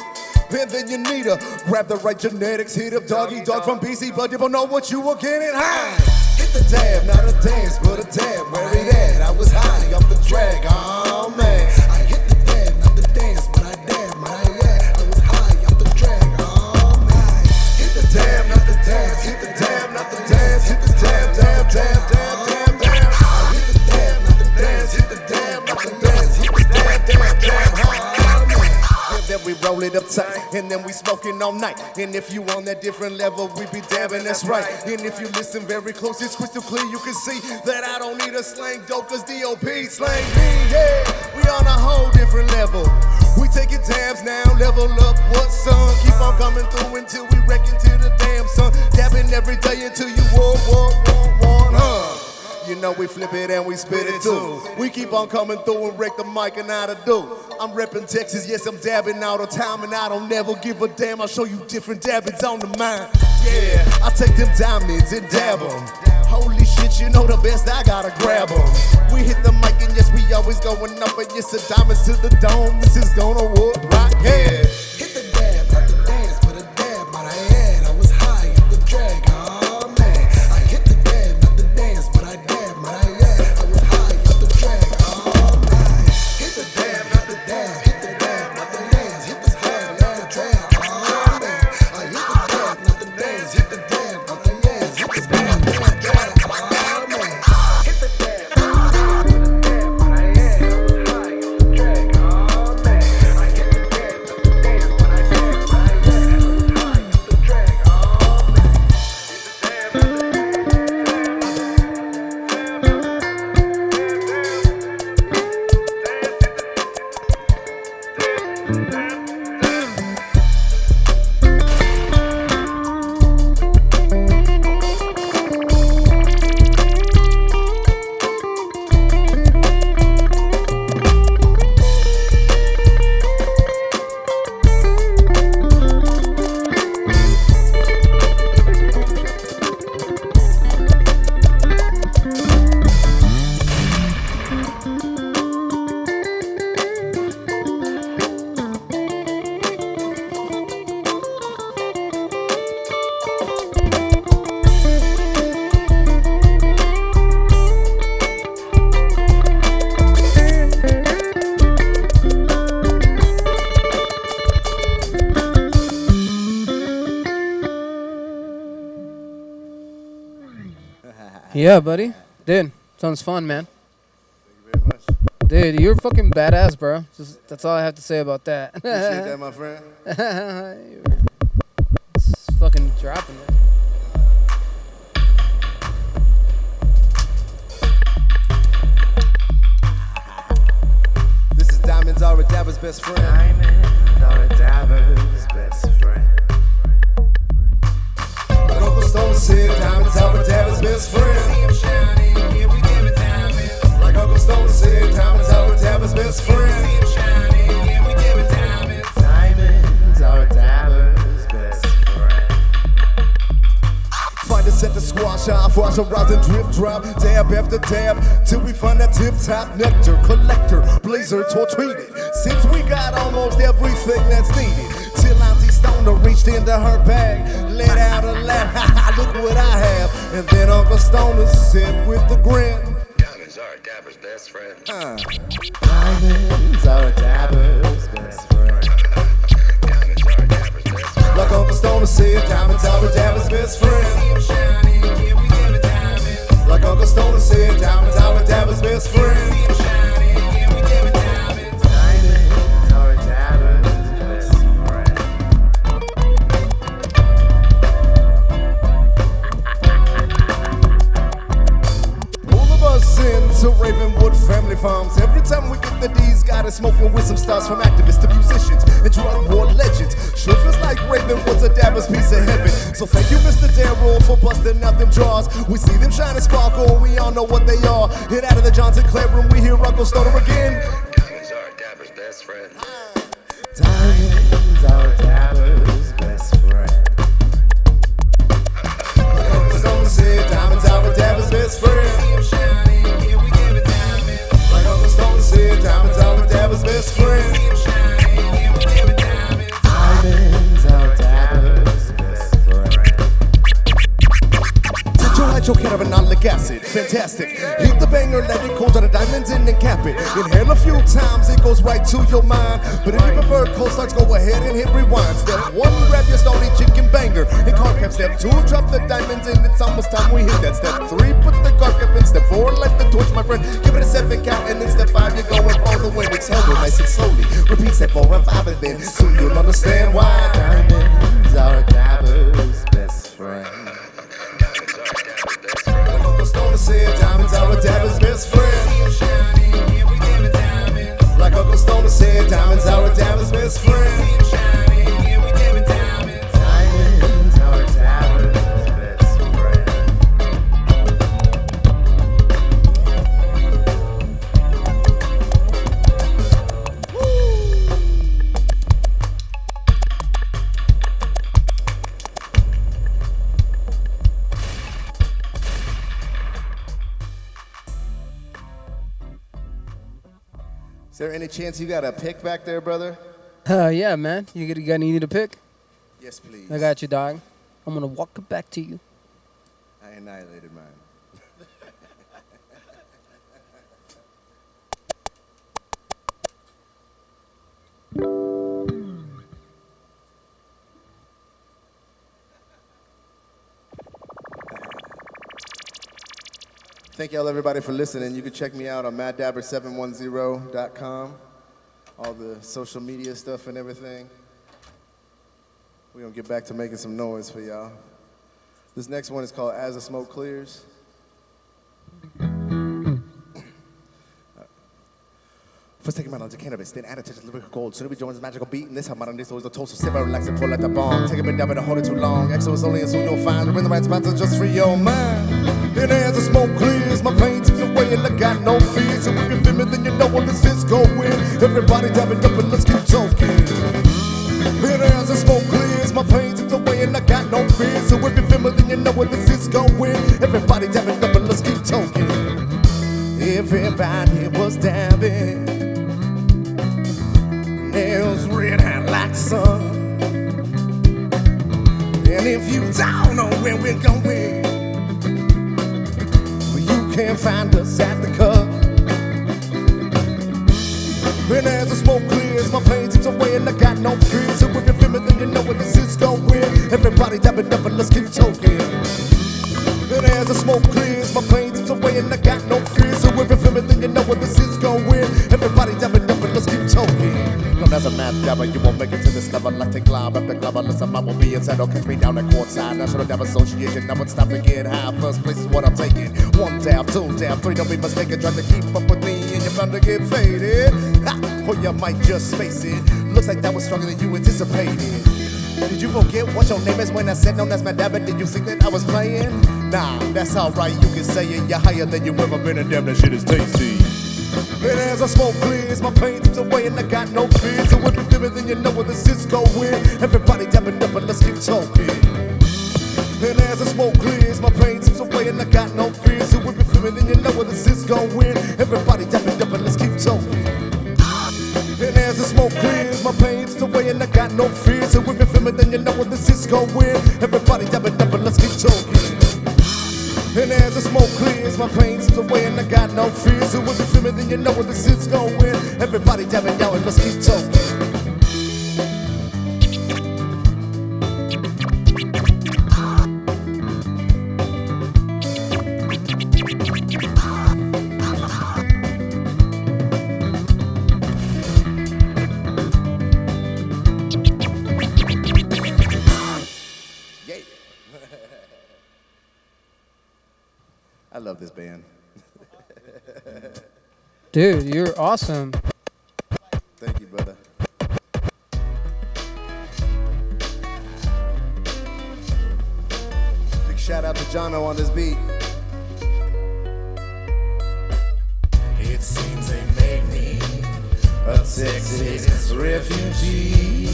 And then you need her. Grab the right genetics, hit up doggy dog from BC, but you don't know what you were getting high. Hit the dab, not a dance, but a dab, where it at? I was high off the drag, oh man. I hit the dab, not the dance, but I dab, but I had. I was high off the drag, oh man. Hit the dab, not the dance, hit the dab, not the dance, hit the dab, dab, dab, dab, dab, dab. I hit the dab, not the dance, hit the dab, not the dance, hit the dab, dab, dab, oh man. Then we roll it up tight, and then we smoking all night. And if you on that different level, we be dabbing, that's right. And if you listen very close, it's crystal clear, you can see that I don't need a slang dope, cause DOP slang me, yeah. We on a whole different level. We taking dabs now, level up, what son? Keep on coming through until we wreck into the damn sun. Dabbing every day until you want, huh? You know we flip it and we spit it too. We keep on coming through and wreck the mic and how to do. I'm repping Texas, yes I'm dabbing all the time, and I don't never give a damn. I'll show you different dabbings on the mind. Yeah, I take them diamonds and dab them. Holy shit, you know the best, I gotta grab them. We hit the mic and yes we always going up, and yes the diamonds to the dome. This is gonna work right here. Hit the dab, not the dance, but a dab, but I had. I was high off the drag, oh man. I hit the dab, not the dance, but I dab, but I had. I was high off the drag, oh man. Hit the dab, not the dab, hit the dab, not the dance, hit this hard, not the drag, oh man. I hit the dab, not the dance, hit the dab, not the dance, hit this hard, not the drag, oh man. Hit the dab, not the dab, but I had. I was high off the drag, oh man. I hit the dab, not the dance. Yeah, buddy. Dude, sounds fun, man. Thank you very much. Dude, you're fucking badass, bro. That's all I have to say about that. Appreciate that, my friend. It's fucking dropping it. This is Diamonds are a dabber's best friend. Diamonds are a dabber's best friend. Like Uncle Stone said, diamonds are a dabber's best friend. See him shining, yeah, we give it diamonds. Like Uncle Stone said, diamonds are a dabber's best friend. See him shining, yeah, we give it diamonds. Diamonds are a dabber's best friend. Find us at the squash off, wash our rise and drip drop, dab after dab, till we find that tip top nectar, collector, blazer, torch treated. Since we got almost everything that's needed, till Auntie Stoner reached into her bag, let out a laugh, look what I have. And then Uncle Stoner said with a grin, Diamonds are a dabber's best friend. Diamonds are a dabber's best friend. Diamonds are a dabber's best friend. Like Uncle Stoner said, diamonds are a dabber's best friend. See him shining, yeah, we give it diamonds. Like Uncle Stoner said, diamonds are a dabber's best friend. See him shining, yeah, we give it diamonds. Diamonds are a dabber's best friend. All of us into Ravenwood Family Farms. Every time we get the D's, got us smoking with some stars from activists to musicians and drug war legends. Sure feels like Ravenwood's a dabber's piece of heaven. So thank you, Mr. Darrell, for busting out them jaws. We see them shine and sparkle, and we all know what they are. And out of the Johnson Clare room, we hear Uncle Stoner again. Diamonds are a dabber's best friend. Diamonds are a dabber's best friend. Uncle Stoner said, diamonds are a dabber's best friend. See him shining, yeah, we give it diamonds. Like Uncle Stoner said, diamonds are a dabber's best friend. See him shining, yeah, we give it diamonds. Diamonds are a dabber's best friend. Did you light your cannabinolic acid? Fantastic. Hit the banger, let it cool to the diamonds in and cap it. Inhale a few times, it goes right to your mind. But if you prefer cold starts, go ahead and hit rewind. Step 1, grab your stony chicken banger. And carb cap. Step 2, drop the diamonds in. It's almost time we hit that. Step 3, put the carb cap in. Step 4, light the torch, my friend. Give it a 7 count. And then step 5, you're going all the way. Exhale real nice and slowly. Repeat step 4 and 5, and then soon you'll understand why. Diamonds are a dabber's best friend. Like Uncle Stoner said, diamonds are a dabber's best friend. See him shining, yeah, we give it diamonds. Like Uncle Stoner said, diamonds are a dabber's best See friend. him shining, yeah, we give it diamonds. Diamonds are a dabber's best friend. Is there any chance you got a pick back there, brother? Yeah, man. You need a pick? Yes, please. I got you, dog. I'm gonna walk it back to you. I annihilated mine. Thank y'all, everybody, for listening. You can check me out on MadDabber710.com. All the social media stuff and everything. We're gonna get back to making some noise for y'all. This next one is called As the Smoke Clears. First take a man on the cannabis, then add a touch of lyrical gold. Soon we join this magical beat, and this time on this always the toast. So sit back, relax, and pull like the bomb. Take a bit down, but don't hold it too long. Exo is only, and soon you'll find we're in the right spots just for your mind. And as the smoke clears, my pain tips away, and I got no fear. So if you feel me, then you know what this is going. Everybody dab it up, and let's keep talking. And as the smoke clears, my pain tips away, and I got no fear. So if you feel me, then you know what this is going. Everybody dab it up, and let's keep talking. Everybody was dabbing. Nails red hot like sun. And if you don't know where we're going, well, you can find us at the cup. And as the smoke clears, my pain tips away, and I got no fear. So if you feel me, then you know where this is going. Everybody dab it up, and let's keep talking. And as the smoke clears, my pain tips away and I got no fear. So if you feel me, then you know where this is going. Everybody dabbing up and let's keep talking. Known as a MadDabber, you won't make it to this level. Like take glob after glob, listen, I will be inside. Don't catch me down at courtside. National Dab Association, I would stop to get high. First place is what I'm taking. 1 dab, 2 dab, 3, don't be mistaken. Try to keep up with me and you're bound to get faded. Ha! Or you might just face it. Looks like that was stronger than you anticipated. Did you forget what your name is when I said known as MadDabber? Did you think that I was playing? Nah, that's alright, you can say it. You're higher than you ever been, and damn, that shit is tasty. And as I smoke clears, my pain tips away and I got no fear. So if you feel it, then you know where the shit's going. Everybody dabbing up and let's keep talking. And as the smoke clears, my pain tips away and I got no fear. So if you feel it, then you know where the shit's going. Everybody dabbing up and let's keep talking. And as the smoke clears, my pain tips away and I got no fear. So if you feel it, then you know where the shit's going. Everybody dabbing up and let's keep talking. And as the smoke clears, my pain tips away and I got no fear. So if you feel me, then you know where the shit's going. Everybody dabbing down and let's keep talking. Yeah. I love this band. Dude, you're awesome. Thank you, brother. Big shout out to Jono on this beat. It seems they made me a Texas refugee.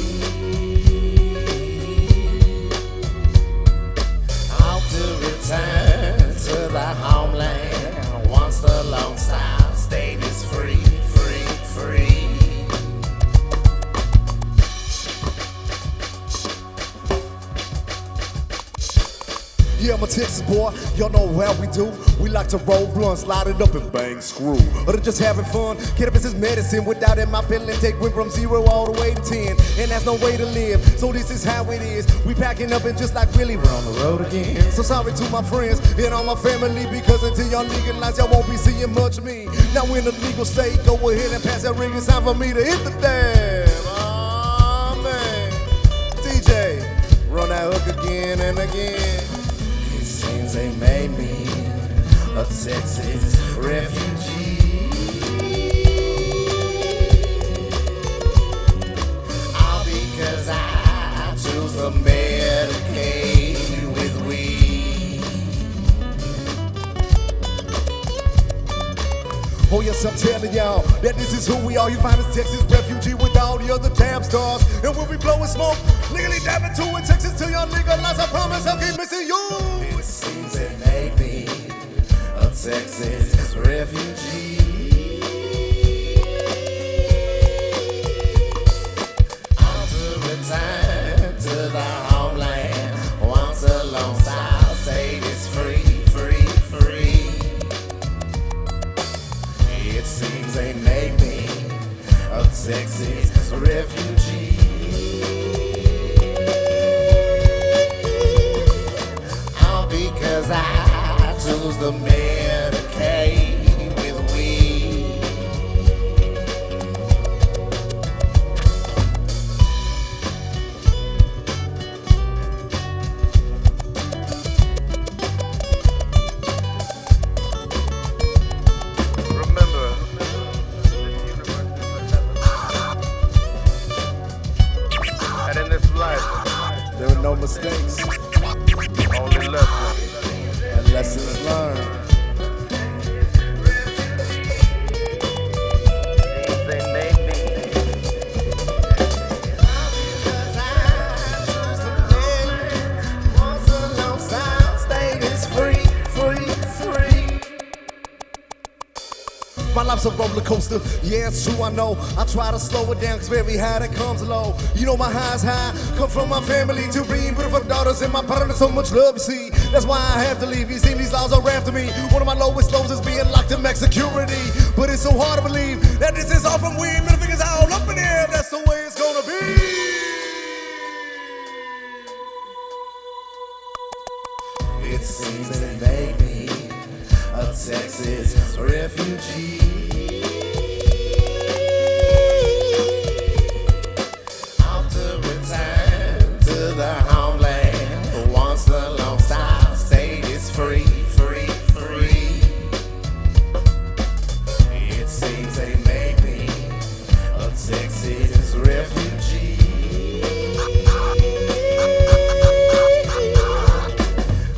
Out to return to the homeland once the Lone Star State is free, free, free. Yeah, I'm a Texas boy, y'all know how we do. We like to roll blunts, light it up and bang screw. Or to just having fun, cannabis is medicine. Without it, my pill intake went from 0 all the way to 10. And there's no way to live, so this is how it is. We packing up and just like Willie, we're on the road again. So sorry to my friends and all my family, because until y'all legalize, y'all won't be seeing much of me. Now in the legal state, go ahead and pass that ring. It's time for me to hit the dam. Oh man, DJ, run that hook again and again. Seems they made me a Texas refugee. All because I choose the Medicaid with weed. Oh yes, I'm telling y'all that this is who we are. You find us Texas refugee with all the other damn stars. And when we blowing smoke, legally dabbing too in Texas till y'all legalize. I promise I'll keep missing you. It seems they made me a Texas refugee. On to return to the homeland once the Lone Star State is free, free, free. It seems they made me a Texas refugee. All because I choose the Medicaid with weed. Remember, and in this life, There are no mistakes only lessons. and lessons learned. They made me. Because I choose the Medicaid once the Lone Star State is free, free, free. My life's a roller coaster, yeah, it's true, I know. I try to slow it down, cause very high that comes low. You know my high's high, come from my family to being beautiful daughters and my partner, so much love, you see. That's why I have to leave, you see these laws are after me. One of my lowest lows is being locked in max security. But it's so hard to believe that this is all from weed. Middle fingers all up in the air, that's the way it's gonna be. It's seems they make me a Texas refugee. Out to return to the homeland. Once the Lone Star State is free, free, free. It seems they make me a Texas refugee.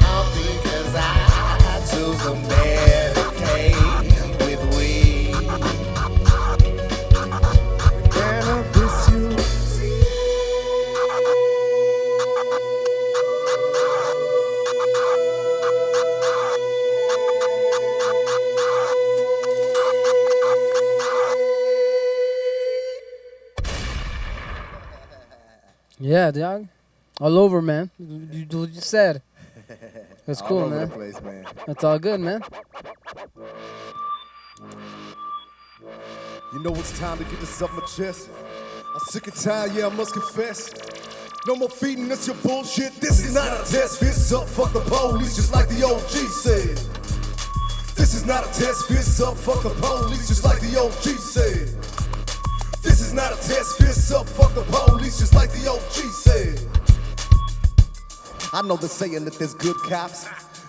All because I choose to medicate with weed. Cannabis use. Yeah, dog. All over, man. You do what you said. That's All cool, over man. the place, man. That's all good, man. You know it's time to get this off my chest. I'm sick and tired, yeah, I must confess. No more feeding us your bullshit. This is not a test. Fists up, fuck the police, just like the OG said. This is not a test. Fists up, fuck the police, just like the OG said. This is not a test. Fists up, fuck the police, just like the OG said. I know the saying that there's good cops.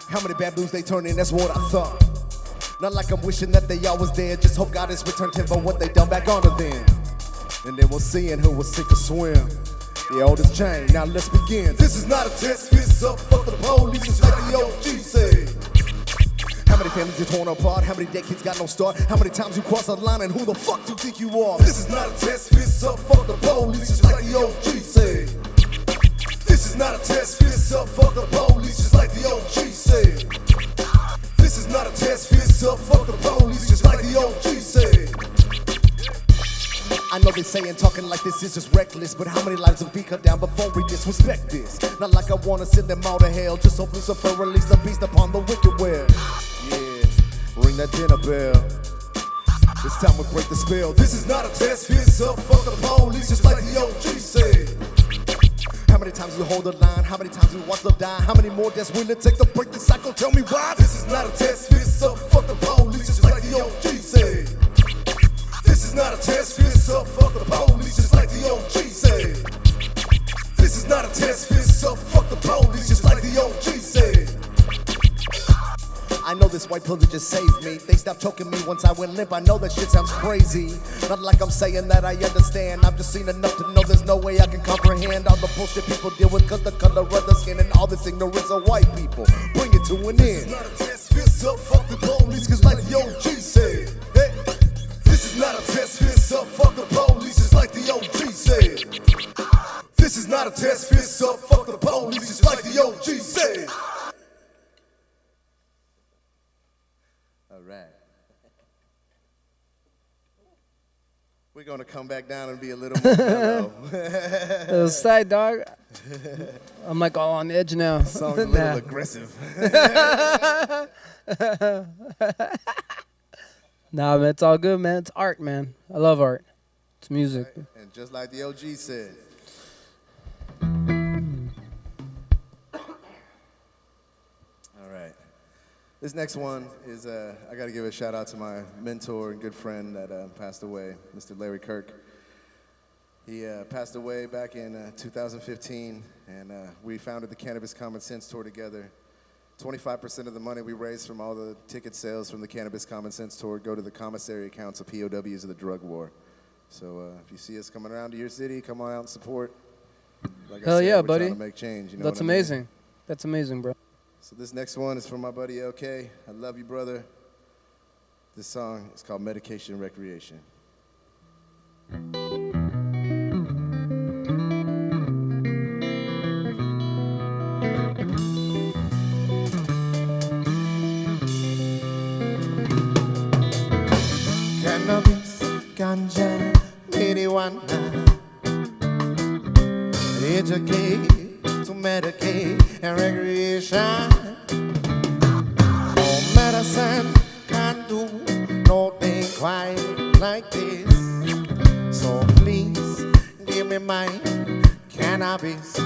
How many bad news they turn in, that's what I thought. Not like I'm wishing that they always dead. Just hope God has returned tenfold what they done back onto them. And then we'll see who was sick of swim. The oldest chain, now let's begin. This is not a test, fists up, fuck the police, just like the OG said. How many families you torn apart? How many dead kids got no start? How many times you cross the line and who the fuck do you think you are? This is not a test, fists up, fuck the police, just like the OG said. This is not a test, fists up, fuck the police, just like the OG said. This is not a test, fists up, fuck the police, just like the OG said. I know they saying talking like this is just reckless, but how many lives will be cut down before we disrespect this? Not like I wanna send them all to hell, just hope Lucifer release the beast upon the wicked web. Yeah, ring that dinner bell. It's time we break the spell. This is not a test, fists up, fuck the police, just like the OG said. How many times we hold the line? How many times we watch them die? How many more deaths will it take to break the cycle? Tell me why. This is not a test, fists up, fuck the police, just like the OG said. This is not a test, fists up, fuck the police, just like the OG said. This is not a test, fists up, fuck the police, just like the OG said. I know this white pill just saved me. They stopped choking me once I went limp. I know that shit sounds crazy. Not like I'm saying that I understand. I've just seen enough to know there's no way I can comprehend all the bullshit people deal with, cause the color of the skin and all this ignorance of white people. Bring it to an end. This is not a test, fists up, fuck the police, cause like the OG said. Hey. This is not a test, fists up, fuck the police, just like the OG said. This is not a test, fists up, fuck the police, just like the OG said. All right. We're going to come back down and be a little more mellow. It was side, dog. I'm like all on edge now. Song's a little aggressive. Nah, man, it's all good, man. It's art, man. I love art. It's music. Right. And just like the OG said. All right. This next one is, I got to give a shout out to my mentor and good friend that passed away, Mr. Larry Kirk. He passed away back in 2015, and we founded the Cannabis Common Sense Tour together. 25% of the money we raised from all the ticket sales from the Cannabis Common Sense Tour go to the commissary accounts of POWs of the drug war. So if you see us coming around to your city, come on out and support. Like Hell I said, yeah, we're buddy. trying to make change. You know That's what I mean? amazing. That's amazing, bro. So this next one is from my buddy LK. I love you, brother. This song is called Medication Recreation. Cannabis, ganja, marijuana. Educate to medicate and recreation. No medicine can do nothing quite like this. So please give me my cannabis.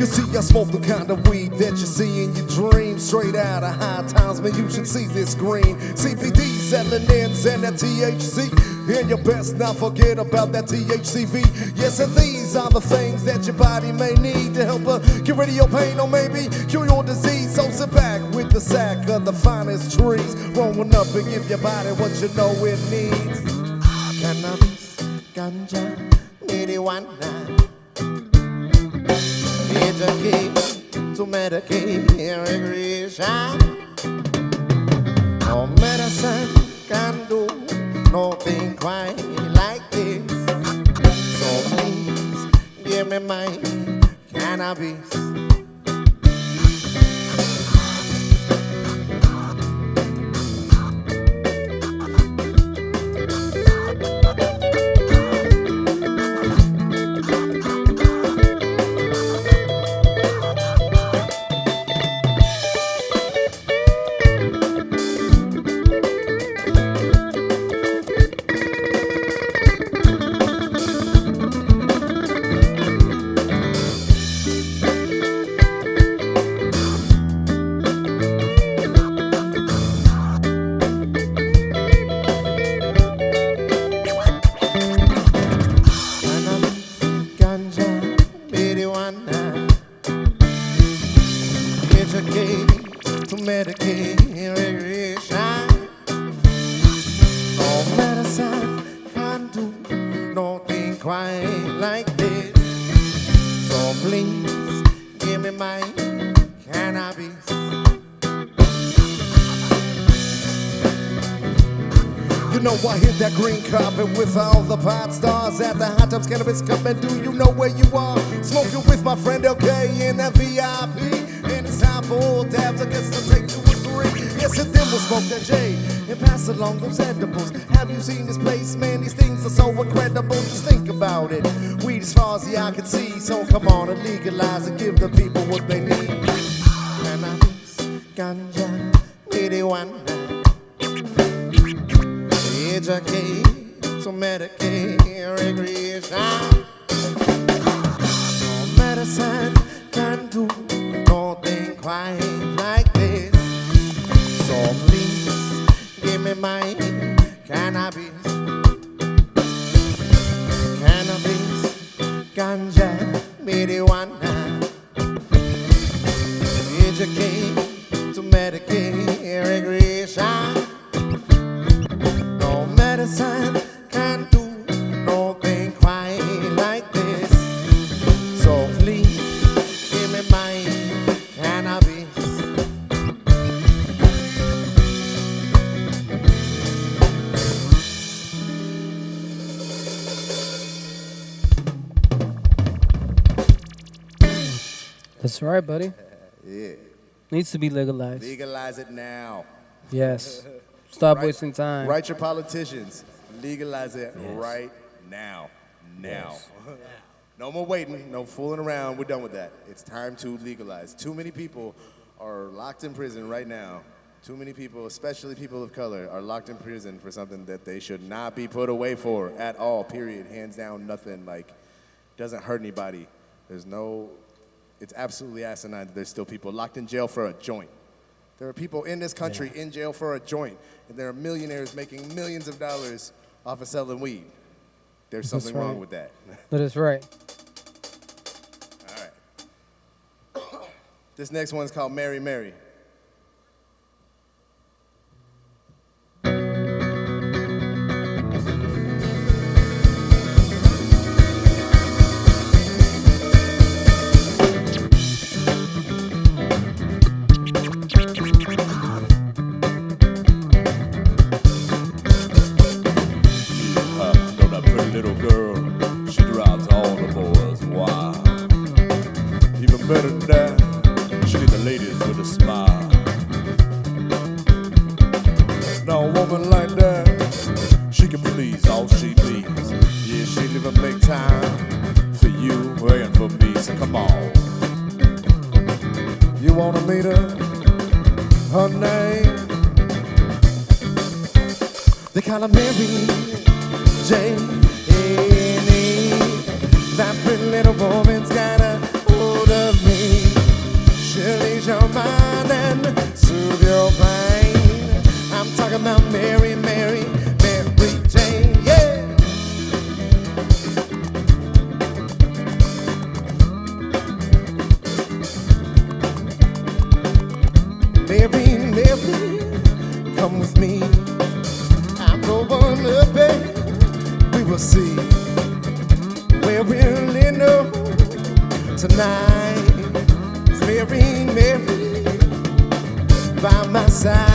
You see, I smoke the kind of weed that you see in your dreams. Straight out of High Times, man, you should see this green. CBD selling ends and that THC. And you best not forget about that THCV. Yes, and these are the things that your body may need to help get rid of your pain or maybe cure your disease. So sit back with the sack of the finest trees, rolling up and give your body what you know it needs. Cannabis, ganja, marijuana. Educate to medicate recreation. No medicine can do nothing quite like this. So please give me my cannabis. To medicate recreation. No medicine can do nothing quite like this. So please give me my cannabis. You know I hit that green carpet with all the pot stars at the Hot Tubs Cannabis Cup. And do you know where you are? Smoking with my friend LK in that VIP. And it's time for all dabs, I guess I'll take 2 or 3. Yes, and then we'll smoke that J and pass along those edibles. Have you seen this place, man? These things are so incredible. Just think about it. Weed as far as the eye can see. So come on and legalize and give the people what they need. Cannabis, ganja, marijuana. Educate to medicate recreation. No medicine can do nothing quite like this. So please give me my cannabis. Cannabis, ganja, marijuana. Educate to medicate recreation. No medicine can do nothing quite like this. So please give me my cannabis. That's right, buddy. Yeah. Needs to be legalized. Legalize it now. Yes. Stop Right. wasting time. Write your politicians. Legalize it right now. Now. Yes. No more waiting. No fooling around. We're done with that. It's time to legalize. Too many people are locked in prison right now. Too many people, especially people of color, are locked in prison for something that they should not be put away for at all, period. Hands down, nothing. Like, doesn't hurt anybody. There's no, it's absolutely asinine that there's still people locked in jail for a joint. There are people in this country in jail for a joint, and there are millionaires making millions of dollars off of selling weed. There's something wrong with that. That is right. All right. This next one's called Mary Mary. Little girl, she drives all the boys wild. Even better than that, she leaves the ladies with a smile. Now a woman like that, she can please all she needs. Yeah, she'll even make time for you and for me, so come on. You wanna meet her? Her name, they call her Mary Jane. That pretty little woman's got a hold of me. about Mary, Mary, Mary Jane, yeah. Mary, Mary, come with me. I'm the one up there. We will see where we'll end up tonight. It's Mary, Mary, by my side.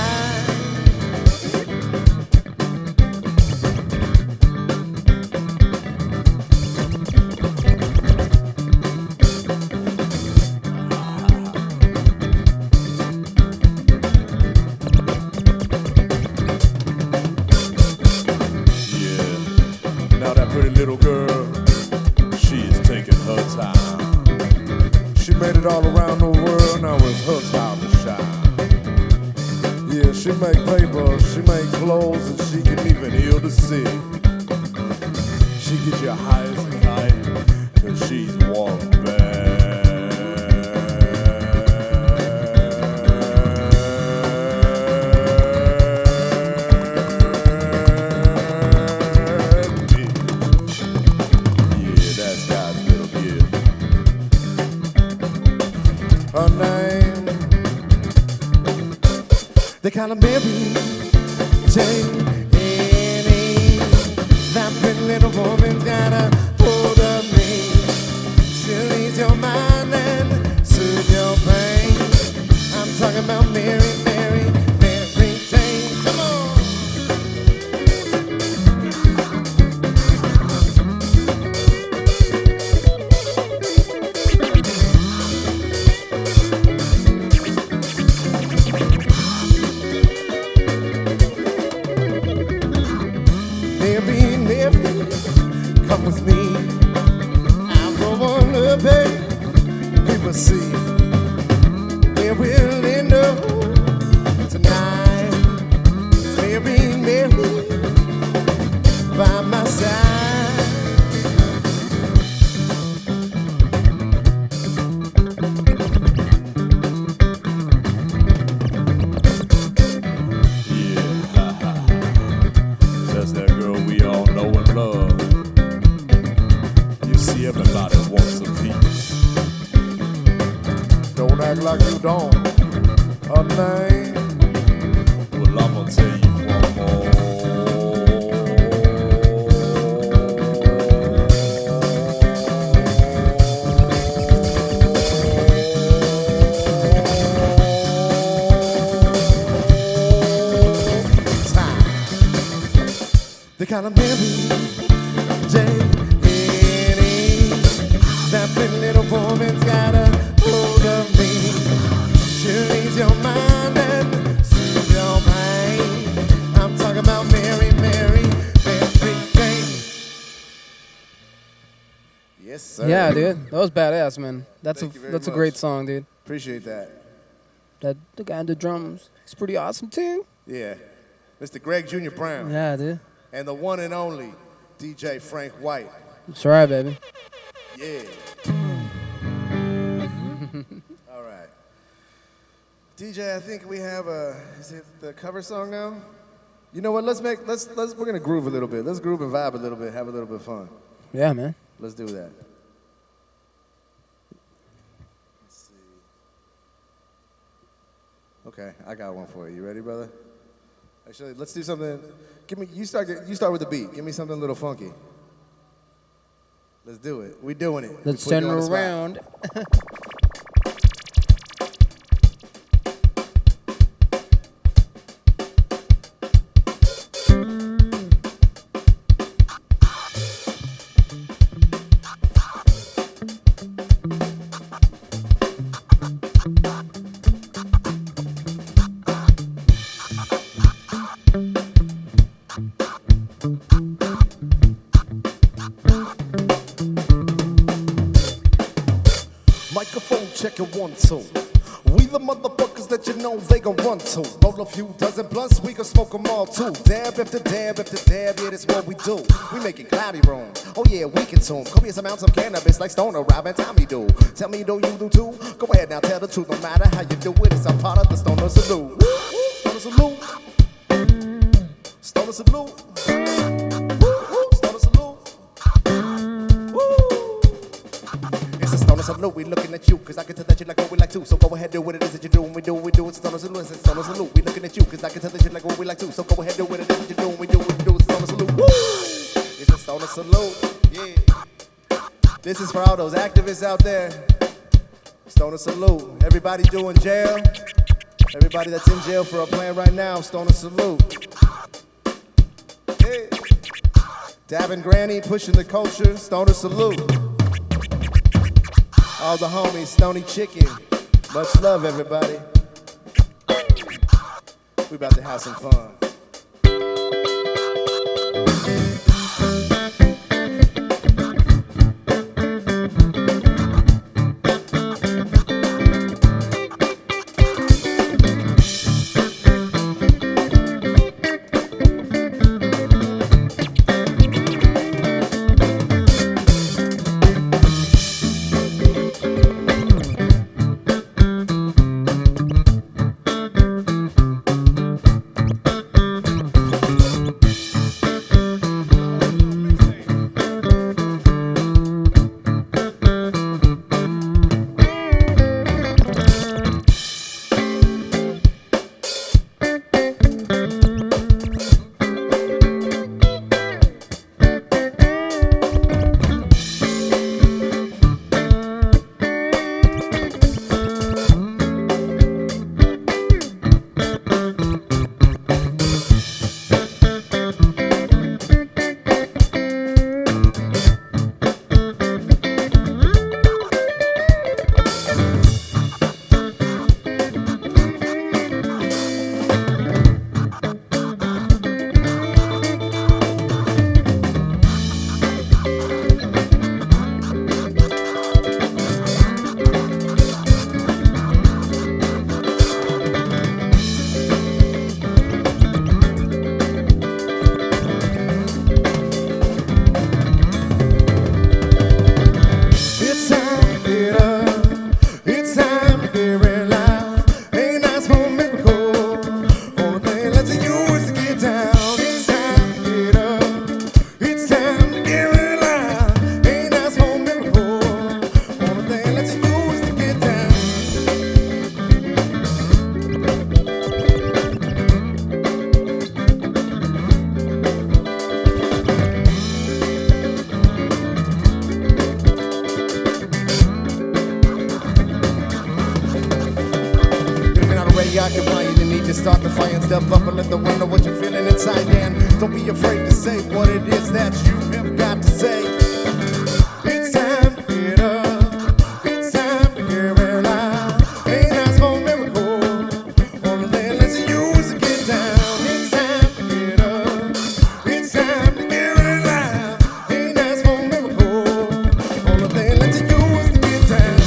Now that pretty little girl, she is taking her time. She made it all around the world, now it's her time to shine. Yeah, she make paper, she make clothes, and she can even heal the sick. She gets you high as a kite, cause she's warm Her name, they call her Mary Jane. Annie, that pretty little woman's got a hold of me. She'll ease your mind and soothe your pain. I'm talking about Mary, Mary, Mary Jane. Come on. Mary, Mary, come with me. I'm the one to pay. We will see where we'll end up tonight. It's Mary, Mary, by my side. That's that girl we all know and love. You see, everybody wants a piece. Don't act like you don't. Her name? Well, I'm gonna tell you one more. They call her Mary Jane. Annie, that pretty little woman's got a hold of me. She'll ease your mind and soothe your pain. I'm talking about Mary, Mary, Mary Jane. Yes, sir. Yeah, dude, that was badass, man. That's Thank you very that's a much. great song, dude. Appreciate that. That the guy on the drums, he's pretty awesome too. Yeah. Mr. Greg Jr. Brown. Yeah, dude. And the one and only DJ Frank White. That's right, baby. Yeah. All right. DJ, I think we have is it the cover song now? You know what? We're gonna groove a little bit. Let's groove and vibe a little bit, have a little bit of fun. Yeah, man. Let's do that. Let's see. Okay, I got one for you. You ready, brother? Actually, let's do something. You start with the beat. Give me something a little funky. Let's do it. We doing it. Let's We put turn you it on the spot. around. Microphone checking 1, 2. We the motherfuckers that you know they gon' run to. Roll a few dozen blunts, we gon' smoke 'em all too. Dab after dab after dab, yeah, that's what we do. We making cloudy room, oh yeah, we consume copious amounts of cannabis like Stoner Rob and Tommy do. Tell me, do you do too? Go ahead now, tell the truth, no matter how you do it, it's a part of the Stoner Salute. Stoner Salute. Stoner salute. Woo, woo, stoner salute. Woo. It's a stoner salute, we looking at you, cause I can tell that you like what we like too. So go ahead, do what it is that you do, and we do what we do. It's a stoner salute, it's a stoner salute. We looking at you, cause I can tell that you like what we like too. So go ahead, do what it is that you do, and we do what we do. It's a stoner salute. Woo! It's a stoner salute, yeah. This is for all those activists out there. Stoner salute. Everybody doing jail. Everybody that's in jail for a plan right now, stoner salute. Yeah. Dabbing Granny, pushing the culture, stoner salute. All the homies, Stony Chicken. Much love, everybody. We about to have some fun. Occupying the need to start the fire and step up and let the world know what you're feeling inside. And don't be afraid to say what it is that you have got to say. It's time to get up. It's time to get real loud. Ain't asked for a miracle. Only thing lets you is to get down. It's time to get up. It's time to get real loud. Ain't asked for a miracle. Only thing lets you is to get down.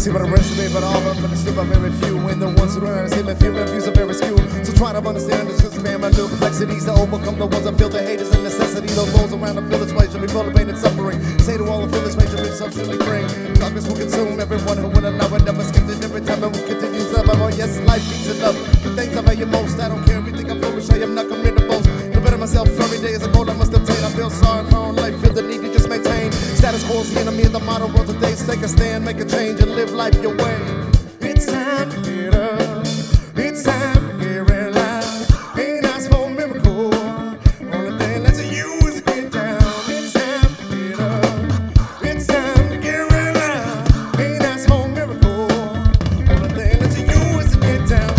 See what the rest of me, but all of them understood by very few. And the ones who don't understand my few reviews are very skewed. So try to understand this, just man, my new complexities to overcome the ones I feel the hate is a necessity. Those walls around the village place should be full of pain and suffering. Say to all the village place should be socially bring. Darkness will consume everyone who will allow it. Never skip it every time it will continue to survive. Yes, life beats it up. The things I value most, I don't care if you think I'm foolish. I am not committed to boast. The better myself every day is a goal I must obtain. I feel sorry for my own life, feel the need to just maintain. Status quo is the enemy of the modern world today. Take a stand, make a change, and live life your way. It's time to get up. It's time to get real loud. Ain't asked for a miracle. Only thing lets you is to get down. It's time to get up. It's time to get real loud. Ain't asked for a miracle. Only thing lets you is to get down.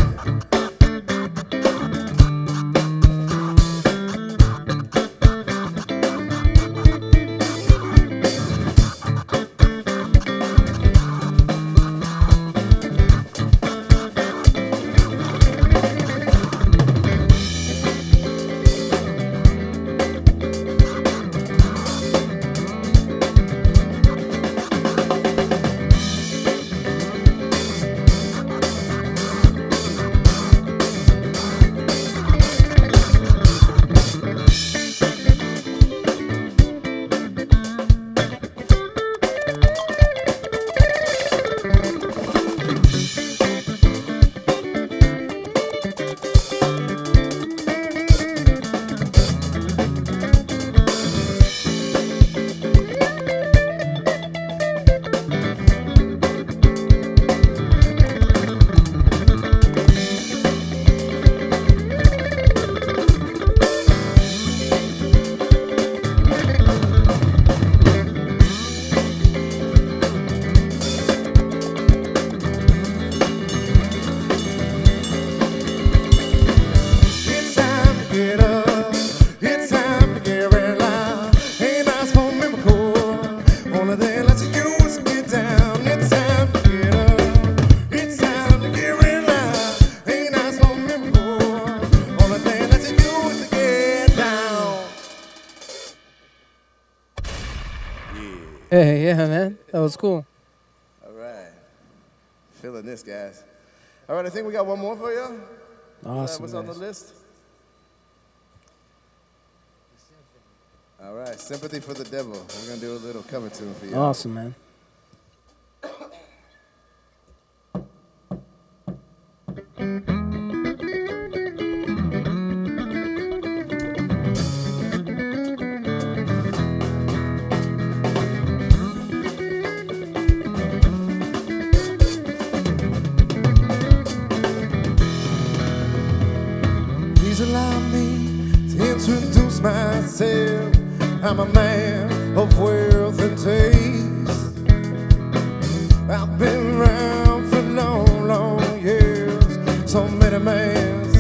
Yeah, man. That was cool. All right. Feeling this, guys. All right, I think we got one more for y'all. Awesome. What's on the guys. list? All right, Sympathy for the Devil. We're going to do a little cover tune for you. Awesome, man. Please allow me to introduce myself. I'm a man of wealth and taste. I've been around for long, long years. So many man's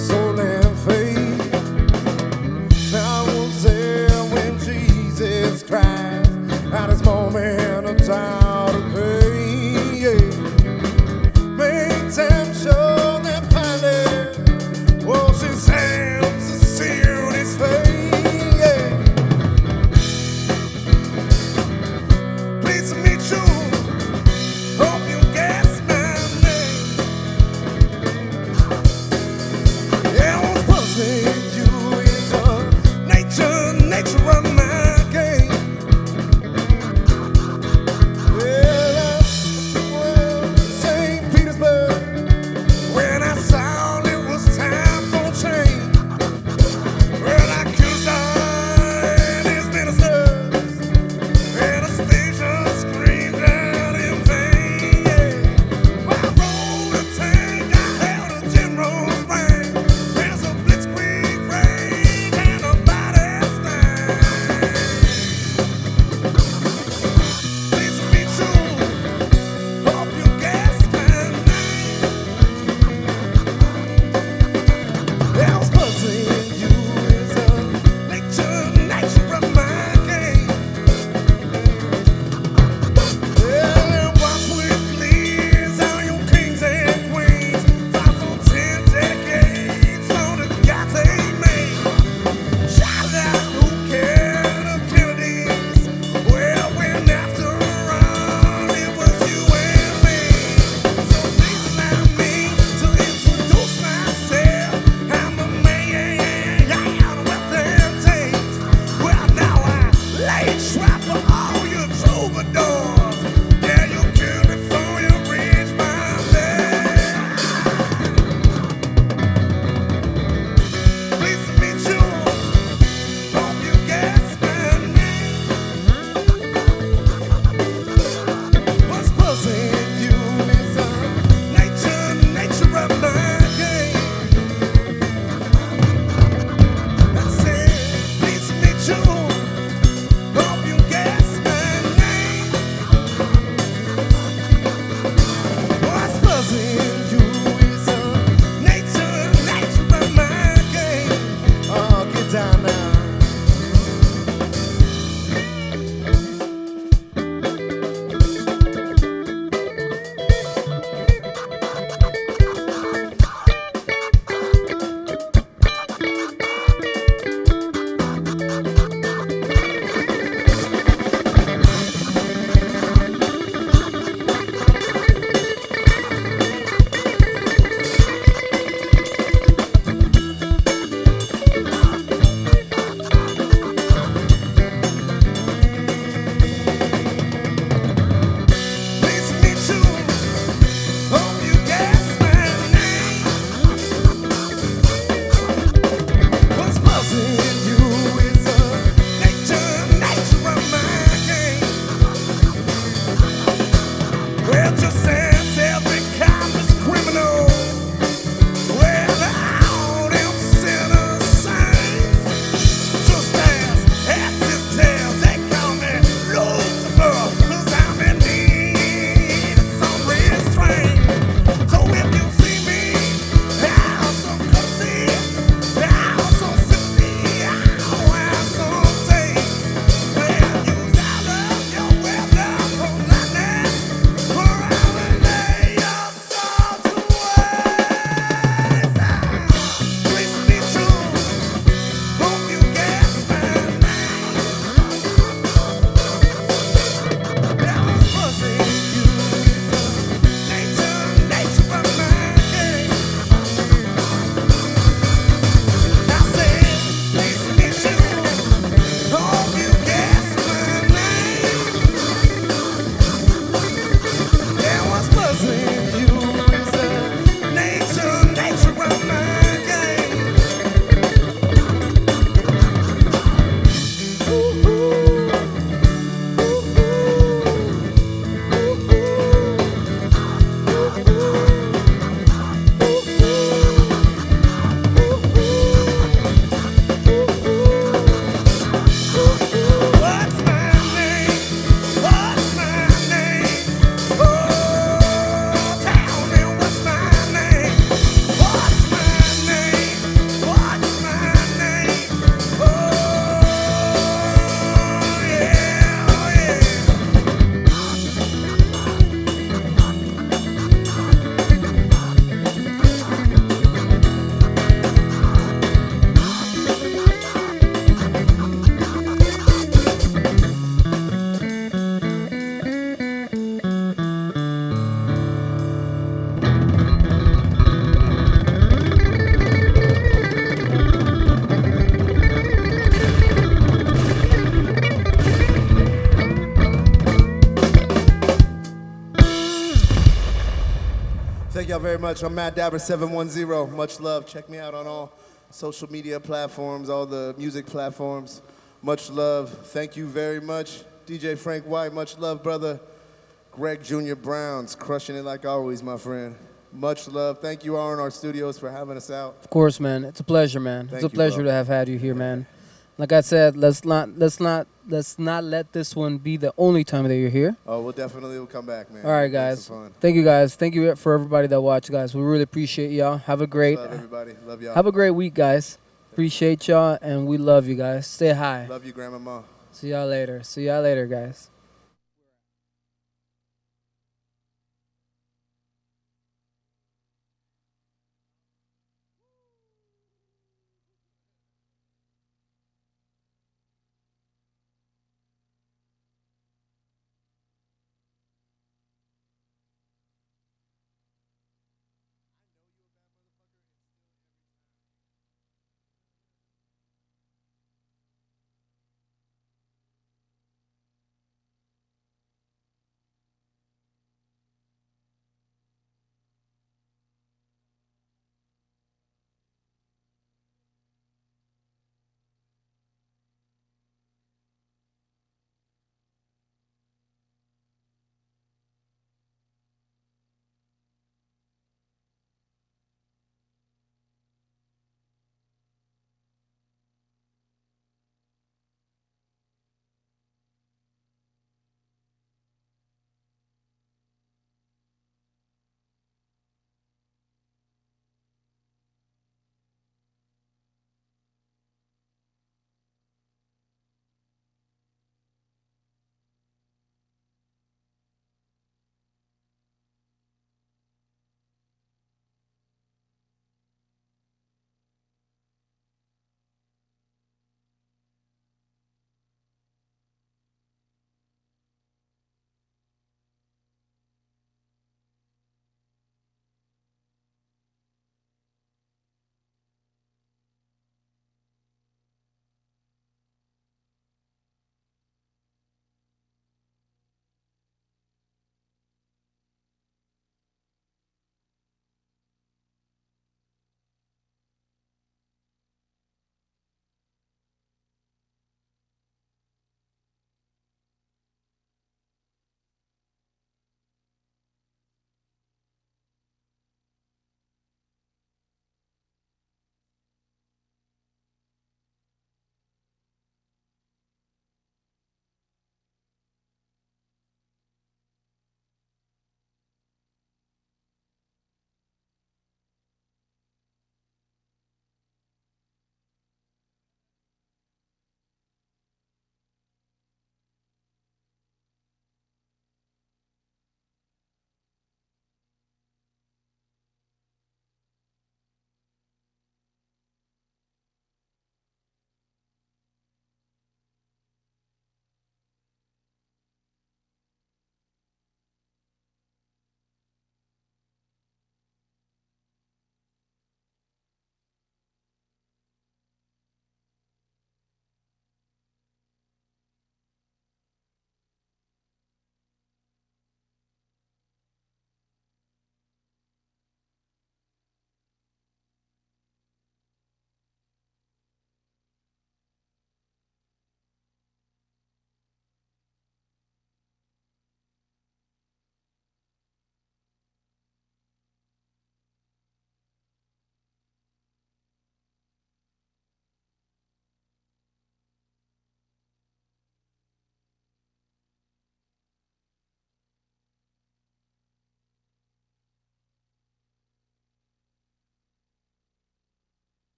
soul and faith. Now I was there when Jesus Christ had his moment of doubt and pain. Yeah. Make time show that pilot wash his hands and seal his face. Yeah. Pleased to meet you. Hope you guess my name. Yeah, I was buzzing you is nature of my game. Yeah, well, St. Petersburg, when I saw it was time for change. Well, I kissed and his ministers, and the station screamed out in vain. Yeah. Well, I rolled a tank, I held a general's rank. There's a blitzkrieg rain and a body stand. Pleased to meet you. Hope you guessed my name. Yeah, I was buzzing you is nature of my game. Well, and watch with glees all your kings and queens. 5 for 10 decades on the gods they made. Shout out who cared of Kennedys. Well, when after all it was you and me. So please allow me to introduce myself. I'm a man, yeah, with their taste. Well, now I lay trap for all your troubadours. Yeah, you killed before you reach my bed. Pleased to meet you. Hope you guess my name. What's buzzing you is nature of my game. I said, pleased to meet you. Hope you guess my name. What's buzzing you is nature of my game. Oh, get down now. Pleased to meet you. Hope you guess my name. What's buzzing you is nature of my game. Well, just as every cop is criminal. Well, all them sinners saints. Just as his tails, they call me Lucifer, 'cause I'm in need of some restraint. So if you see me, have some mercy, have some sympathy, have some taste. Well, use all of your well-done politeness, for I will Thank y'all very much. I'm MadDabber710. Much love. Check me out on all social media platforms, all the music platforms. Much love. Thank you very much. DJ Frank White, much love, brother. Greg Jr. Browns, crushing it like always, my friend. Much love. Thank you, R&R Studios, for having us out. Of course, man. It's a pleasure, man. Thank It's a you, pleasure bro. to have had you here, man. Like I said, let's not let this one be the only time that you're here. Oh, we'll come back, man. All right, We'll make guys. some fun. Thank you, guys. Thank you for everybody that watched, guys. We really appreciate y'all. Have a great, Love everybody. Love y'all. have a great week, guys. Appreciate y'all, and we love you guys. Stay high. Love you, Grandmama. See y'all later. See y'all later, guys.